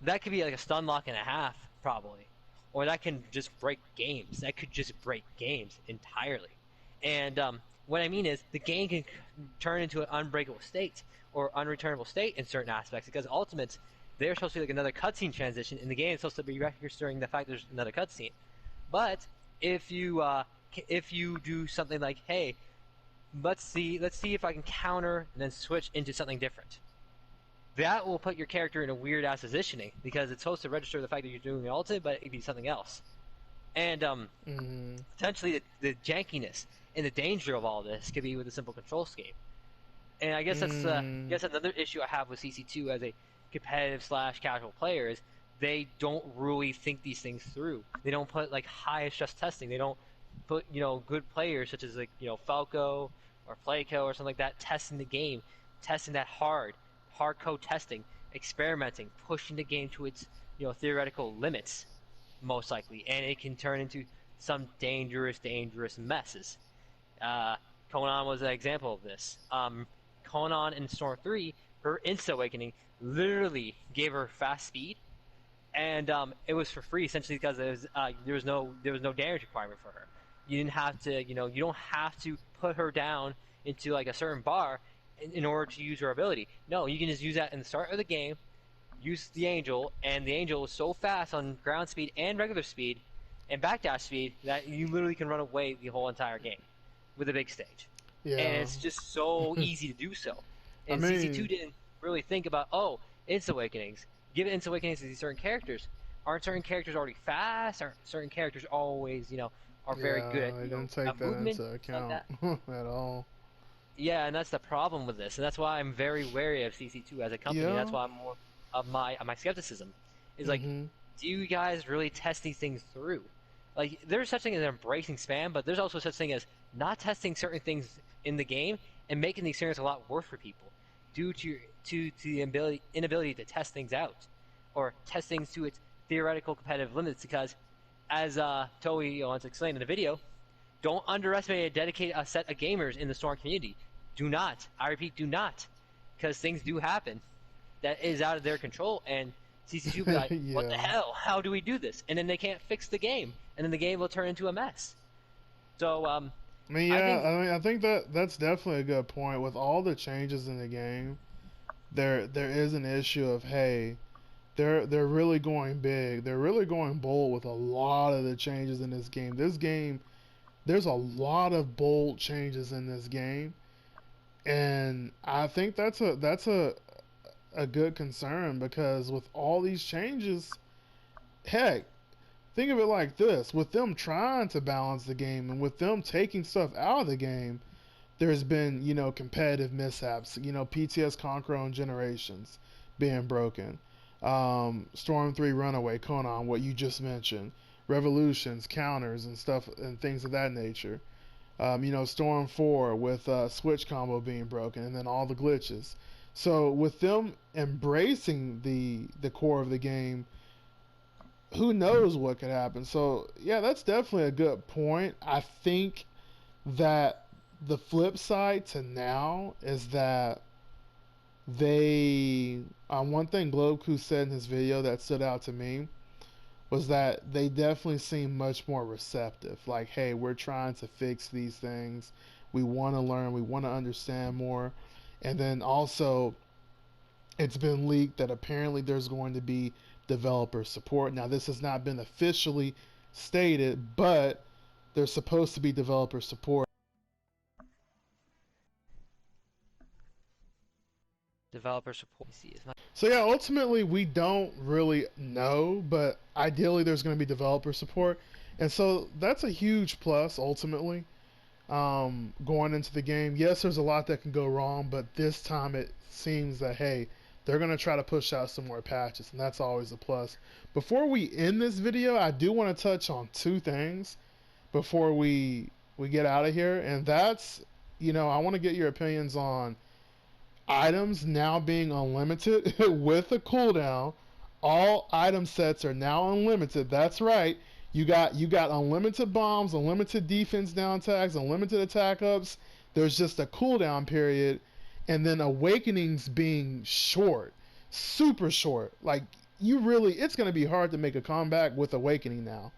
That could be like a stun lock and a half, probably. Or that can just break games. That could just break games entirely. And what I mean is, the game can turn into an unbreakable state or unreturnable state in certain aspects because ultimates, they're supposed to be like another cutscene transition, and the game is supposed to be registering the fact there's another cutscene. But if you do something like, hey, let's see if I can counter and then switch into something different, that will put your character in a weird ass positioning because it's supposed to register the fact that you're doing the ultimate, but it could be something else. And potentially the jankiness and the danger of all this could be with a simple control scheme. And I guess that's another issue I have with CC2 as a competitive slash casual player is they don't really think these things through. They don't put like high stress testing. They don't put good players such as like Falco or Playco or something like that testing the game, testing that hard code testing, experimenting, pushing the game to its theoretical limits, most likely, and it can turn into some dangerous messes. Konan was an example of this. Konan in Storm 3, her Insta Awakening literally gave her fast speed, and it was for free essentially because there was no damage requirement for her. You didn't have to, you don't have to put her down into like a certain bar in order to use her ability. No, you can just use that in the start of the game, use the Angel, and the Angel is so fast on ground speed and regular speed and backdash speed that you literally can run away the whole entire game with a big stage. Yeah. And it's just so easy to do so. And I mean, CC2 didn't really think about, Instant Awakenings. Give Instant Awakenings to these certain characters. Aren't certain characters already fast? Aren't certain characters always, are very good at, I don't take at that movement? into account Like at all. Yeah, and that's the problem with this, and that's why I'm very wary of CC2 as a company. Yeah. That's why I'm more of my skepticism. Is like, do you guys really test these things through? Like, there's such thing as embracing spam, but there's also such thing as not testing certain things in the game and making the experience a lot worse for people due to the inability to test things out or test things to its theoretical competitive limits. Because, as Toei once explained in the video, don't underestimate and dedicate a set of gamers in the Storm community. Do not. I repeat, do not. Because things do happen that is out of their control, and CC2 will be like, Yeah. what the hell? How do we do this? And then they can't fix the game, and then the game will turn into a mess. So, I mean, I think that's definitely a good point. With all the changes in the game, there is an issue of, hey, they're really going big. They're really going bold with a lot of the changes in this game. This game, there's a lot of bold changes in this game, and I think that's a good concern because with all these changes, heck, think of it like this: with them trying to balance the game and with them taking stuff out of the game, there's been competitive mishaps. PTS Conqueror on Generations being broken, Storm 3 Runaway, Conan, what you just mentioned, Revolutions, counters, and stuff, and things of that nature. Storm 4 with Switch combo being broken, and then all the glitches. So with them embracing the core of the game, who knows what could happen. So yeah, that's definitely a good point. I think that the flip side to now is that one thing Globeku said in his video that stood out to me was that they definitely seem much more receptive. Like, hey, we're trying to fix these things. We want to learn. We want to understand more. And then also, it's been leaked that apparently there's going to be developer support. Now, this has not been officially stated, but there's supposed to be developer support. developer support. So yeah, ultimately we don't really know, but ideally there's going to be developer support, and so that's a huge plus ultimately. Going into the game, yes, there's a lot that can go wrong, but this time it seems that hey, they're going to try to push out some more patches, and that's always a plus. Before we end this video, I do want to touch on two things before we get out of here, and that's I want to get your opinions on items now being unlimited with a cooldown. All item sets are now unlimited. That's right. You got unlimited bombs, unlimited defense down tags, unlimited attack ups. There's just a cooldown period, and then awakenings being short, super short. Like you really, it's gonna be hard to make a comeback with awakening now.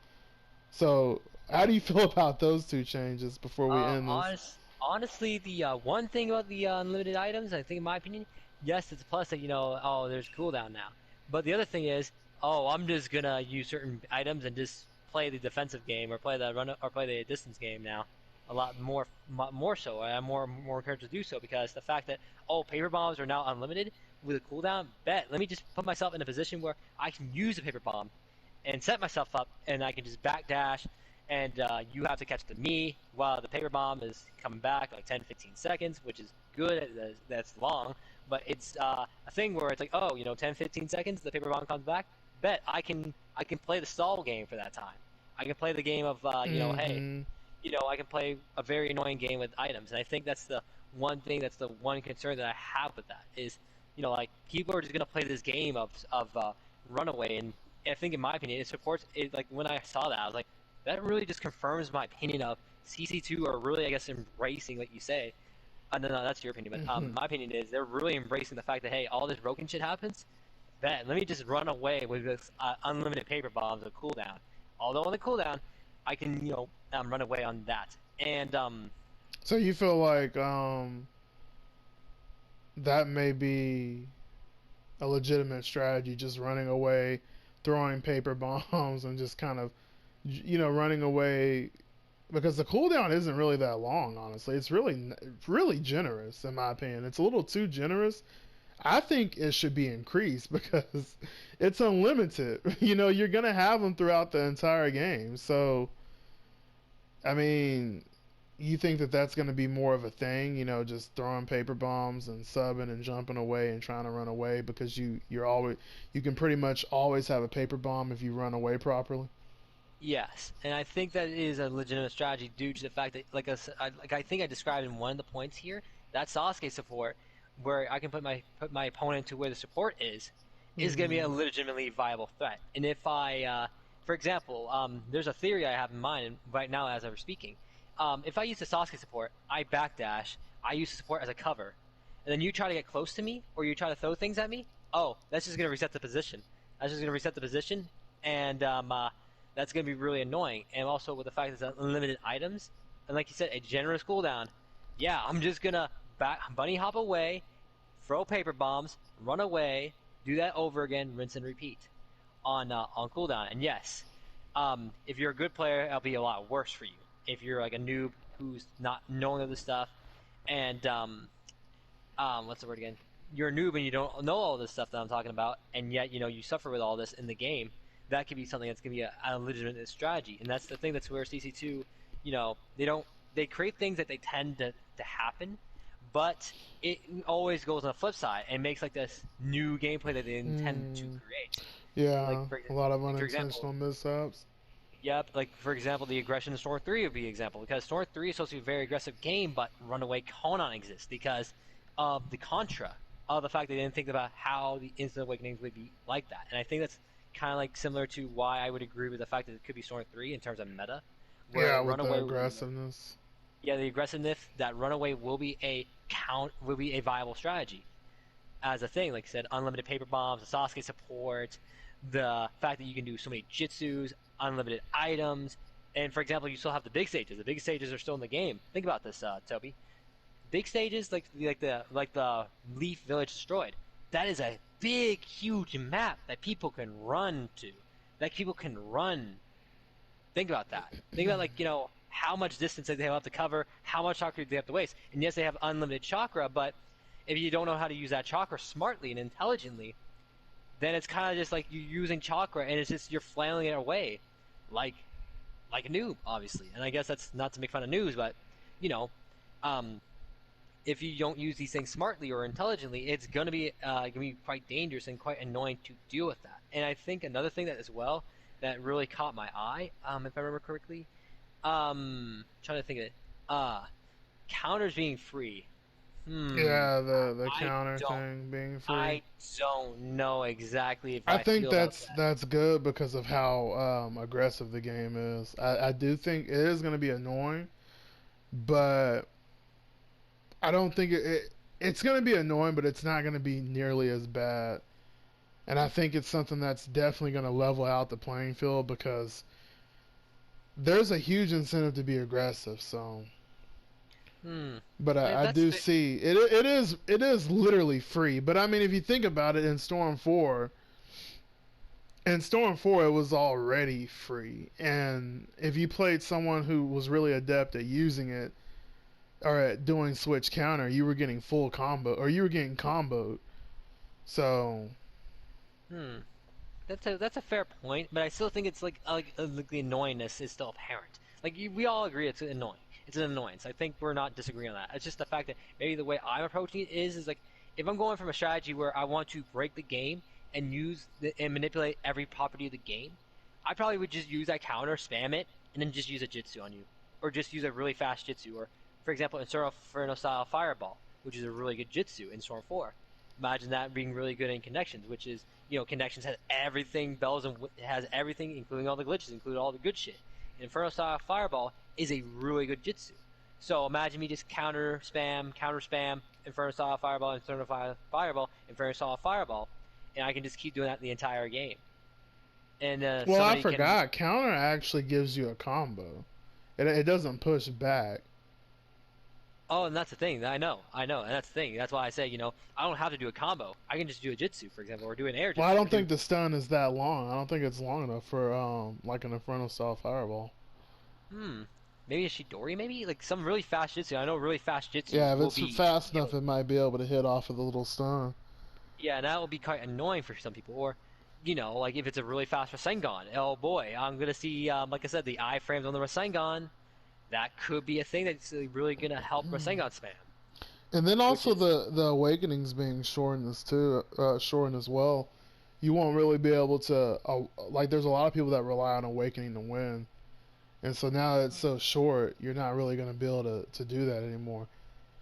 So how do you feel about those two changes before we end this? Honestly, the one thing about the unlimited items, I think in my opinion, yes, it's a plus that oh, there's cooldown now. But the other thing is, oh, I'm just gonna use certain items and just play the defensive game or play the run or play the distance game now. A lot more so. I'm more encouraged to do so because the fact that oh, paper bombs are now unlimited with a cooldown. Bet. Let me just put myself in a position where I can use a paper bomb and set myself up, and I can just backdash, and you have to catch the me while the paper bomb is coming back like 10, 15 seconds, which is good. That's long, but it's a thing where it's like, oh, 10, 15 seconds, the paper bomb comes back. Bet I can play the stall game for that time. I can play the game of hey, Mm-hmm. I can play a very annoying game with items, and I think that's the one thing, that's the one concern that I have with that is, like people are just gonna play this game of runaway, and I think in my opinion it supports it. Like when I saw that, I was like, that really just confirms my opinion of CC2 are really, I guess, embracing, like you say. No, that's your opinion, but Mm-hmm. my opinion is they're really embracing the fact that hey, all this broken shit happens. Bet let me just run away with this unlimited paper bombs with cooldown. Although on the cooldown, I can run away on that. And So you feel like that may be a legitimate strategy, just running away, throwing paper bombs, and just kind of, running away because the cooldown isn't really that long. Honestly, it's really generous in my opinion. It's a little too generous. I think it should be increased because it's unlimited. You're gonna have them throughout the entire game. So, I mean, you think that that's going to be more of a thing, just throwing paper bombs and subbing and jumping away and trying to run away because you can pretty much always have a paper bomb if you run away properly. yes, and I think that is a legitimate strategy due to the fact that, like I think I described in one of the points here, that Sasuke support, where I can put my opponent to where the support is going to be a Mm-hmm. legitimately viable threat. And if for example, there's a theory I have in mind right now as I was speaking. If I use the Sasuke support, I backdash, I use the support as a cover, and then you try to get close to me or you try to throw things at me. Oh, that's just going to reset the position. That's just going to reset the position, and that's going to be really annoying. And also with the fact that it's unlimited items, and like you said, a generous cooldown. Yeah, I'm just gonna bunny hop away, throw paper bombs, run away, do that over again, rinse and repeat on cooldown. And yes, if you're a good player, it'll be a lot worse for you. If you're like a noob who's not knowing of this stuff, and what's the word again? You're a noob and you don't know all this stuff that I'm talking about, and yet you suffer with all this in the game. That could be something that's gonna be a legitimate strategy, and that's the thing. That's where CC2, they create things that they tend to happen, but it always goes on the flip side and makes like this new gameplay that they intend to Mm, create. Like yeah, for a lot of for example, unintentional mishaps. yep, like for example, the aggression in Storm 3 would be an example because Storm 3 is supposed to be a very aggressive game, but Runaway Conan exists because of the contra of the fact they didn't think about how the Instant Awakenings would be like that. And I think that's kind of like similar to why I would agree with the fact that it could be Storm 3 in terms of meta, Yeah, where with the Runaway would be, aggressiveness. yeah, the aggressiveness, that Runaway will be a viable strategy as a thing. Like I said, unlimited paper bombs, the Sasuke support, the fact that you can do so many jitsus, unlimited items, and for example, you still have the big stages. The big stages are still in the game. Think about this, Toby. Big stages like the Leaf Village destroyed. That is a big, huge map that people can run to. That people can run. Think about that. Think about how much distance they have to cover, how much chakra they have to waste. And yes, they have unlimited chakra, but if you don't know how to use that chakra smartly and intelligently, then it's kind of just like you're using chakra and it's just you're flailing it away, like like a noob, obviously. And I guess that's not to make fun of noobs, but you know, um, if you don't use these things smartly or intelligently, it's gonna be quite dangerous and quite annoying to deal with that. And I think another thing that as well that really caught my eye, if I remember correctly, trying to think of it, counters being free. Hmm. Yeah, the I counter don't. thing being free. I don't know exactly if I I think feel about that's that. that's good because of how aggressive the game is. I do think it is going to be annoying, but I don't think it's going to be annoying, but it's not going to be nearly as bad. And I think it's something that's definitely going to level out the playing field because there's a huge incentive to be aggressive. So, Hmm. but I mean, I that's do fair. see it is literally free. But I mean, if you think about it, in Storm 4 it was already free, and if you played someone who was really adept at using it or at doing switch counter, you were getting full combo or you were getting comboed. So Hmm. That's a fair point, but I still think it's like the annoyingness is still apparent. We all agree it's annoying. It's an annoyance. I think we're not disagreeing on that. It's just the fact that maybe the way I'm approaching it is like if I'm going from a strategy where I want to break the game and and manipulate every property of the game, I probably would just use that counter, spam it, and then just use a jitsu on you, or just use a really fast jitsu, or for example, Inferno style fireball, which is a really good jitsu in Storm 4. Imagine that being really good in connections, which is Connections has everything, bells and it has everything, including all the glitches, including all the good shit. Inferno Style Fireball is a really good jitsu. So imagine me just counter spam, Inferno Style Fireball, Inferno Style Fireball, and I can just keep doing that the entire game. And well, I somebody can. forgot counter actually gives you a combo. It doesn't push back. Oh, and that's the thing. I know, and that's the thing. That's why I say, I don't have to do a combo. I can just do a jitsu, for example, or do an air Well, I jitsu, or don't do. think the stun is that long. I don't think it's long enough for like an Inferno style fireball. Hmm. Maybe a Shidori, maybe? Like some really fast jitsu. I know really fast Yeah, jitsus if will it's be fast enough, able. it might be able to hit off of the little stun. Yeah, and that will be quite annoying for some people. Or, like if it's a really fast Rasengan. Oh boy, I'm gonna see, like I said, the iframes on the Rasengan. That could be a thing that's really gonna help Rasengan spam. And then Which also is, the awakenings being shortened as too, shortened as well. You won't really be able to like. There's a lot of people that rely on awakening to win, and so now that it's so short, you're not really going to be able to do that anymore.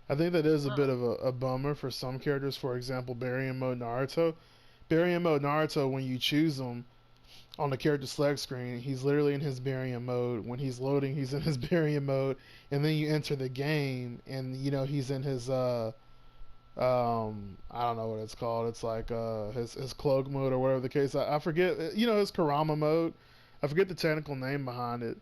I think that is a bit huh. of a bummer for some characters. For example, Barry and Mode Naruto. Barry and Mode Naruto, when you choose him on the character select screen, he's literally in his Barium mode. When he's loading, he's in his Barium mode, and then you enter the game, and he's in his I don't know what it's called. It's like his cloak mode or whatever the case. I forget. His Karama mode. I forget the technical name behind it.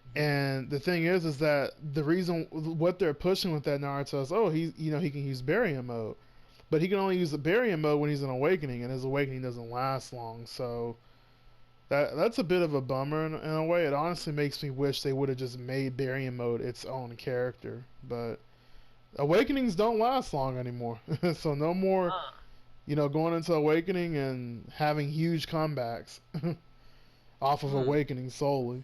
Mhm. And the thing is that the reason what they're pushing with that Naruto is, oh, he can use Barium mode, but he can only use the Barium mode when he's an awakening, and his awakening doesn't last long. So that's a bit of a bummer in a way. It honestly makes me wish they would have just made Barium mode its own character, but awakenings don't last long anymore. So no more, Huh. going into awakening and having huge comebacks off of Hmm. awakening solely.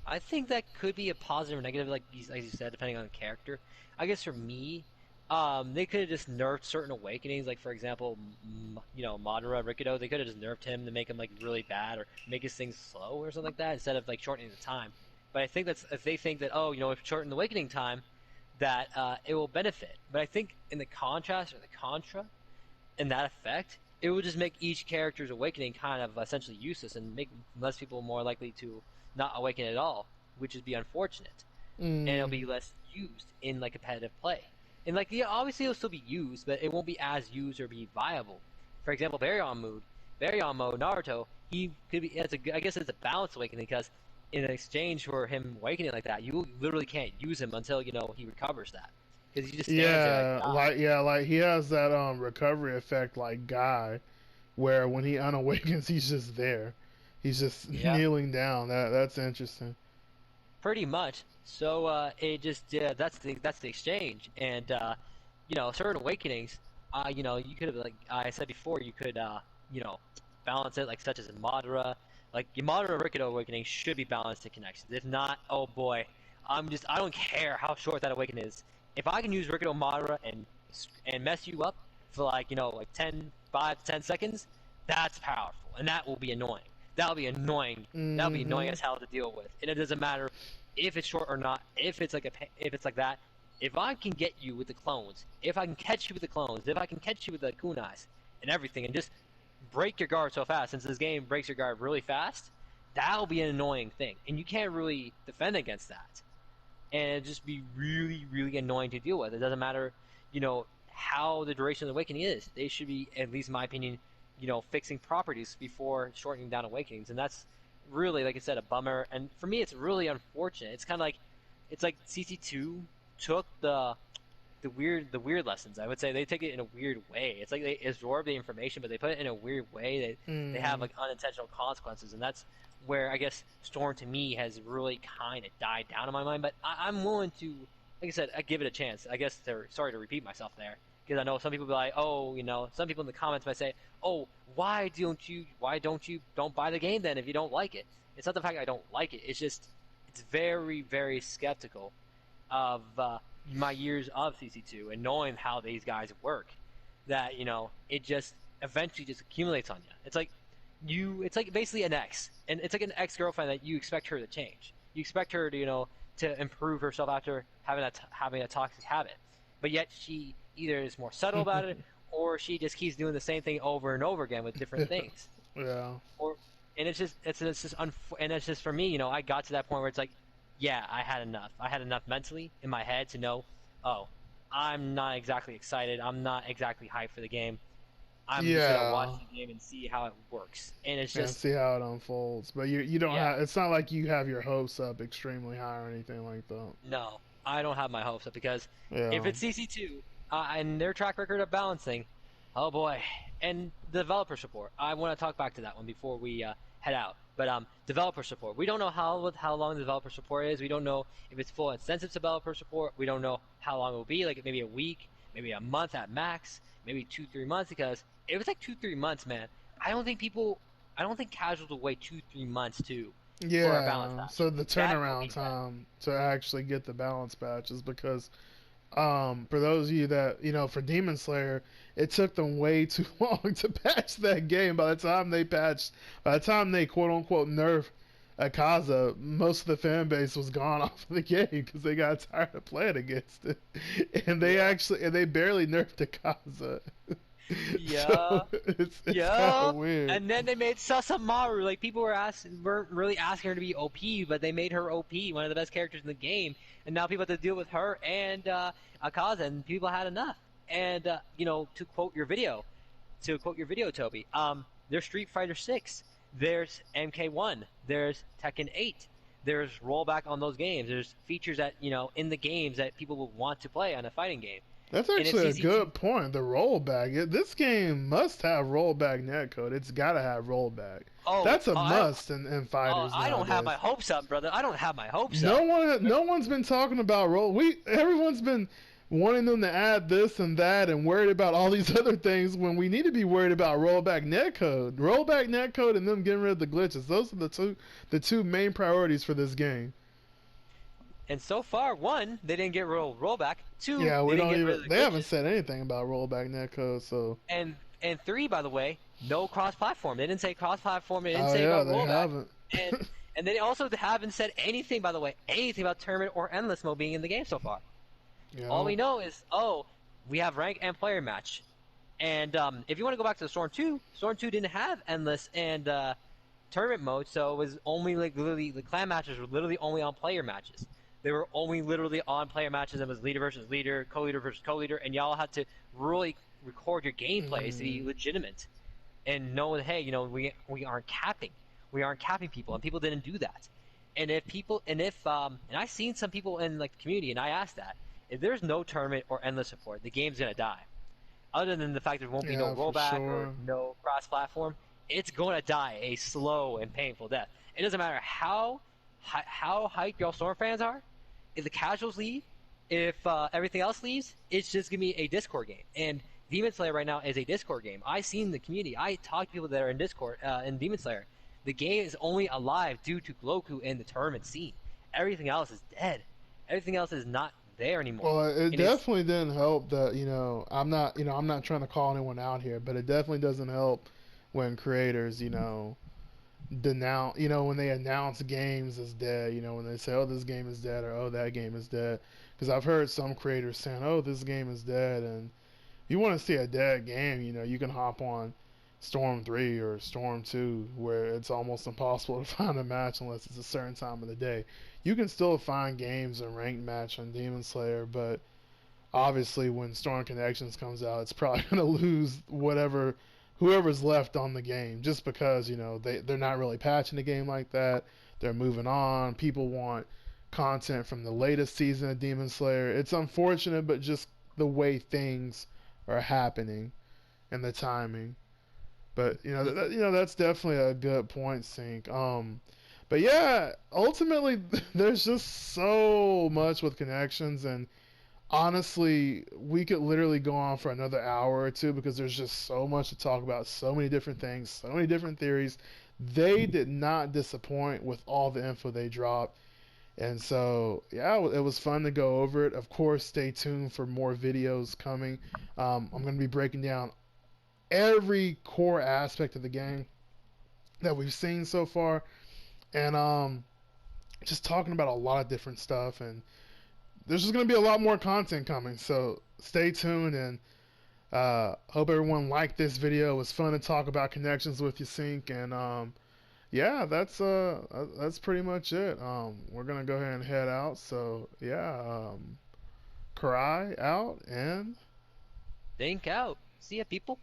I think that could be a positive or negative, like you said, depending on the character. I guess for me, they could have just nerfed certain awakenings, like for example, Madara Rikido. They could have just nerfed him to make him like really bad or make his things slow or something like that instead of like shortening the time. But I think that's if they think that if you shorten the awakening time, that it will benefit. But I think in the contrast or the contra, in that effect, it would just make each character's awakening kind of essentially useless and make less people more likely to not awaken at all, which would be unfortunate. And it'll be Mm, less used in like competitive play. And like yeah, obviously it'll still be used, but it won't be as used or be viable. For example, Baryon mode, Naruto, he could be. I guess it's a balanced awakening because in exchange for him awakening like that, you literally can't use him until he recovers that because he just stands there like like he has that recovery effect like Guy, where when he unawakens, he's just there. He's just yeah. kneeling down. That's interesting. Pretty much. So it just that's the exchange, and certain awakenings. You could have like I said before, you could you know balance it like such as in Madara. Like your Madara Rikido awakening should be balanced to connections. If not, oh boy, I don't care how short that awakening is. If I can use Rikido Madara and mess you up for like like 5 to 10 seconds, that's powerful, and that will be annoying. That'll be annoying. That'll be annoying Mm-hmm. as hell to deal with, and it doesn't matter if it's short or not. If it's like that, if I can get you with the clones, if I can catch you with the clones, if I can catch you with the kunais and everything, and just break your guard so fast, since this game breaks your guard really fast, that'll be an annoying thing, and you can't really defend against that, and it'd just be really, really annoying to deal with. It doesn't matter, how the duration of the awakening is. They should be, at least in my opinion, fixing properties before shortening down awakenings, and that's really, like I said, a bummer. And for me, it's really unfortunate. It's kind of like, it's like CC2 took the weird lessons. I would say they take it in a weird way. It's like they absorb the information, but they put it in a weird way that they have Mm. like unintentional consequences, and that's where I guess Storm to me has really kind of died down in my mind. But I'm willing to, like I said, I give it a chance. I guess they're sorry to repeat myself there, because I know some people be like, oh, some people in the comments might say, oh, why don't you don't buy the game then if you don't like it? It's not the fact I don't like it. It's just it's very, very skeptical of my years of CC2 and knowing how these guys work, that it just eventually just accumulates on you. It's like basically an ex, and it's like an ex-girlfriend that you expect her to change. You expect her to to improve herself after having a toxic habit, but yet she either is more subtle about it, or she just keeps doing the same thing over and over again with different things. Yeah. Or and it's just for me, I got to that point where it's like, yeah, I had enough. I had enough mentally in my head to know, oh, I'm not exactly excited. I'm not exactly hyped for the game. I'm just gonna watch Yeah. the game and see how it works. And it's And just, see how it unfolds. But you don't yeah, have. It's not like you have your hopes up extremely high or anything like that. no, I don't have my hopes up, because if Yeah. it's CC2 and their track record of balancing, oh boy, and developer support. I want to talk back to that one before we head out. But developer support. We don't know how long the developer support is. We don't know if it's full extensive developer support. We don't know how long it will be. Like maybe a week, maybe a month at max, maybe 2-3 months. Because if it's like 2-3 months, man, I don't think people, I don't think casuals will wait 2-3 months too for a balance Yeah. patch. So the That would turnaround be bad. time to actually get the balance patches, because for those of you that for Demon Slayer, it took them way too long to patch that game. By the time they quote unquote nerfed Akaza, most of the fan base was gone off of the game because they got tired of playing against it, and Yeah. they barely nerfed Akaza. Yeah. So it's kind Yeah, of weird. and then they made Sasamaru. Like people weren't really asking her to be OP, but they made her OP, one of the best characters in the game. And now people have to deal with her and Akaza, and people had enough. And to quote your video, Toby, there's Street Fighter 6, there's MK1, there's Tekken 8, there's rollback on those games. There's features that in the games that people will want to play on a fighting game. That's And if actually a CC2, good point. The rollback. This game must have rollback netcode. It's got to have rollback. oh, That's a I don't, must in fighters I don't have nowadays. my hopes up, brother. I don't have my hopes up. No one's been talking about everyone's been wanting them to add this and that and worried about all these other things when we need to be worried about rollback netcode, and them getting rid of the glitches. Those are the two main priorities for this game. And so far, one, they didn't get rollback. Two, Yeah, they we didn't don't get rid even. of the They haven't glitches. said anything about rollback netcode. So, And three, by the way, no cross-platform. They didn't say cross-platform. They didn't oh say yeah, about they rollback. haven't. And and they also haven't said anything, by the way, anything about tournament or endless mode being in the game so far. All Yeah. we know is, oh, we have rank and player match. And if you want to go back to the Storm 2 didn't have endless and tournament mode, so it was only like literally the clan matches were literally only on player matches. They were only literally on player matches. It was leader versus leader, co-leader versus co-leader, and y'all had to really record your gameplays to be Mm. legitimate and know that, hey, we aren't capping, people, and people didn't do that. And if I seen some people in like the community, and I asked that, if there's no tournament or endless support, the game's gonna die. Other than the fact there won't be no Yeah, for rollback or sure. no cross-platform, it's going to die a slow and painful death. It doesn't matter how hyped y'all Storm fans are. If the casuals leave, if everything else leaves, it's just gonna be a Discord game. And Demon Slayer right now is a Discord game. I seen the community. I talked to people that are in Discord in Demon Slayer. The game is only alive due to Gloku and the tournament scene. Everything else is dead. Everything else is not there anymore. Well, it And it's definitely didn't help that I'm not trying to call anyone out here, but it definitely doesn't help when creators denounce, when they announce games as dead, when they say, oh, this game is dead, or oh, that game is dead. Because I've heard some creators saying, oh, this game is dead, and if you want to see a dead game, you can hop on Storm 3 or Storm 2, where it's almost impossible to find a match unless it's a certain time of the day. You can still find games and ranked match on Demon Slayer, but obviously when Storm Connections comes out, it's probably going to lose whoever's left on the game, just because they're not really patching the game like that. They're moving on. People want content from the latest season of Demon Slayer. It's unfortunate, but just the way things are happening and the timing. But that's definitely a good point, Sync. But yeah, ultimately there's just so much with connections, and honestly, we could literally go on for another hour or two because there's just so much to talk about, so many different things, so many different theories. They did not disappoint with all the info they dropped. And so, yeah, it was fun to go over it. Of course, stay tuned for more videos coming. I'm going to be breaking down every core aspect of the game that we've seen so far, and just talking about a lot of different stuff. And there's just going to be a lot more content coming. So stay tuned, and hope everyone liked this video. It was fun to talk about connections with you, Sync, and yeah, that's pretty much it. We're gonna go ahead and head out. So yeah, CaRai out, and Think out. See ya, people.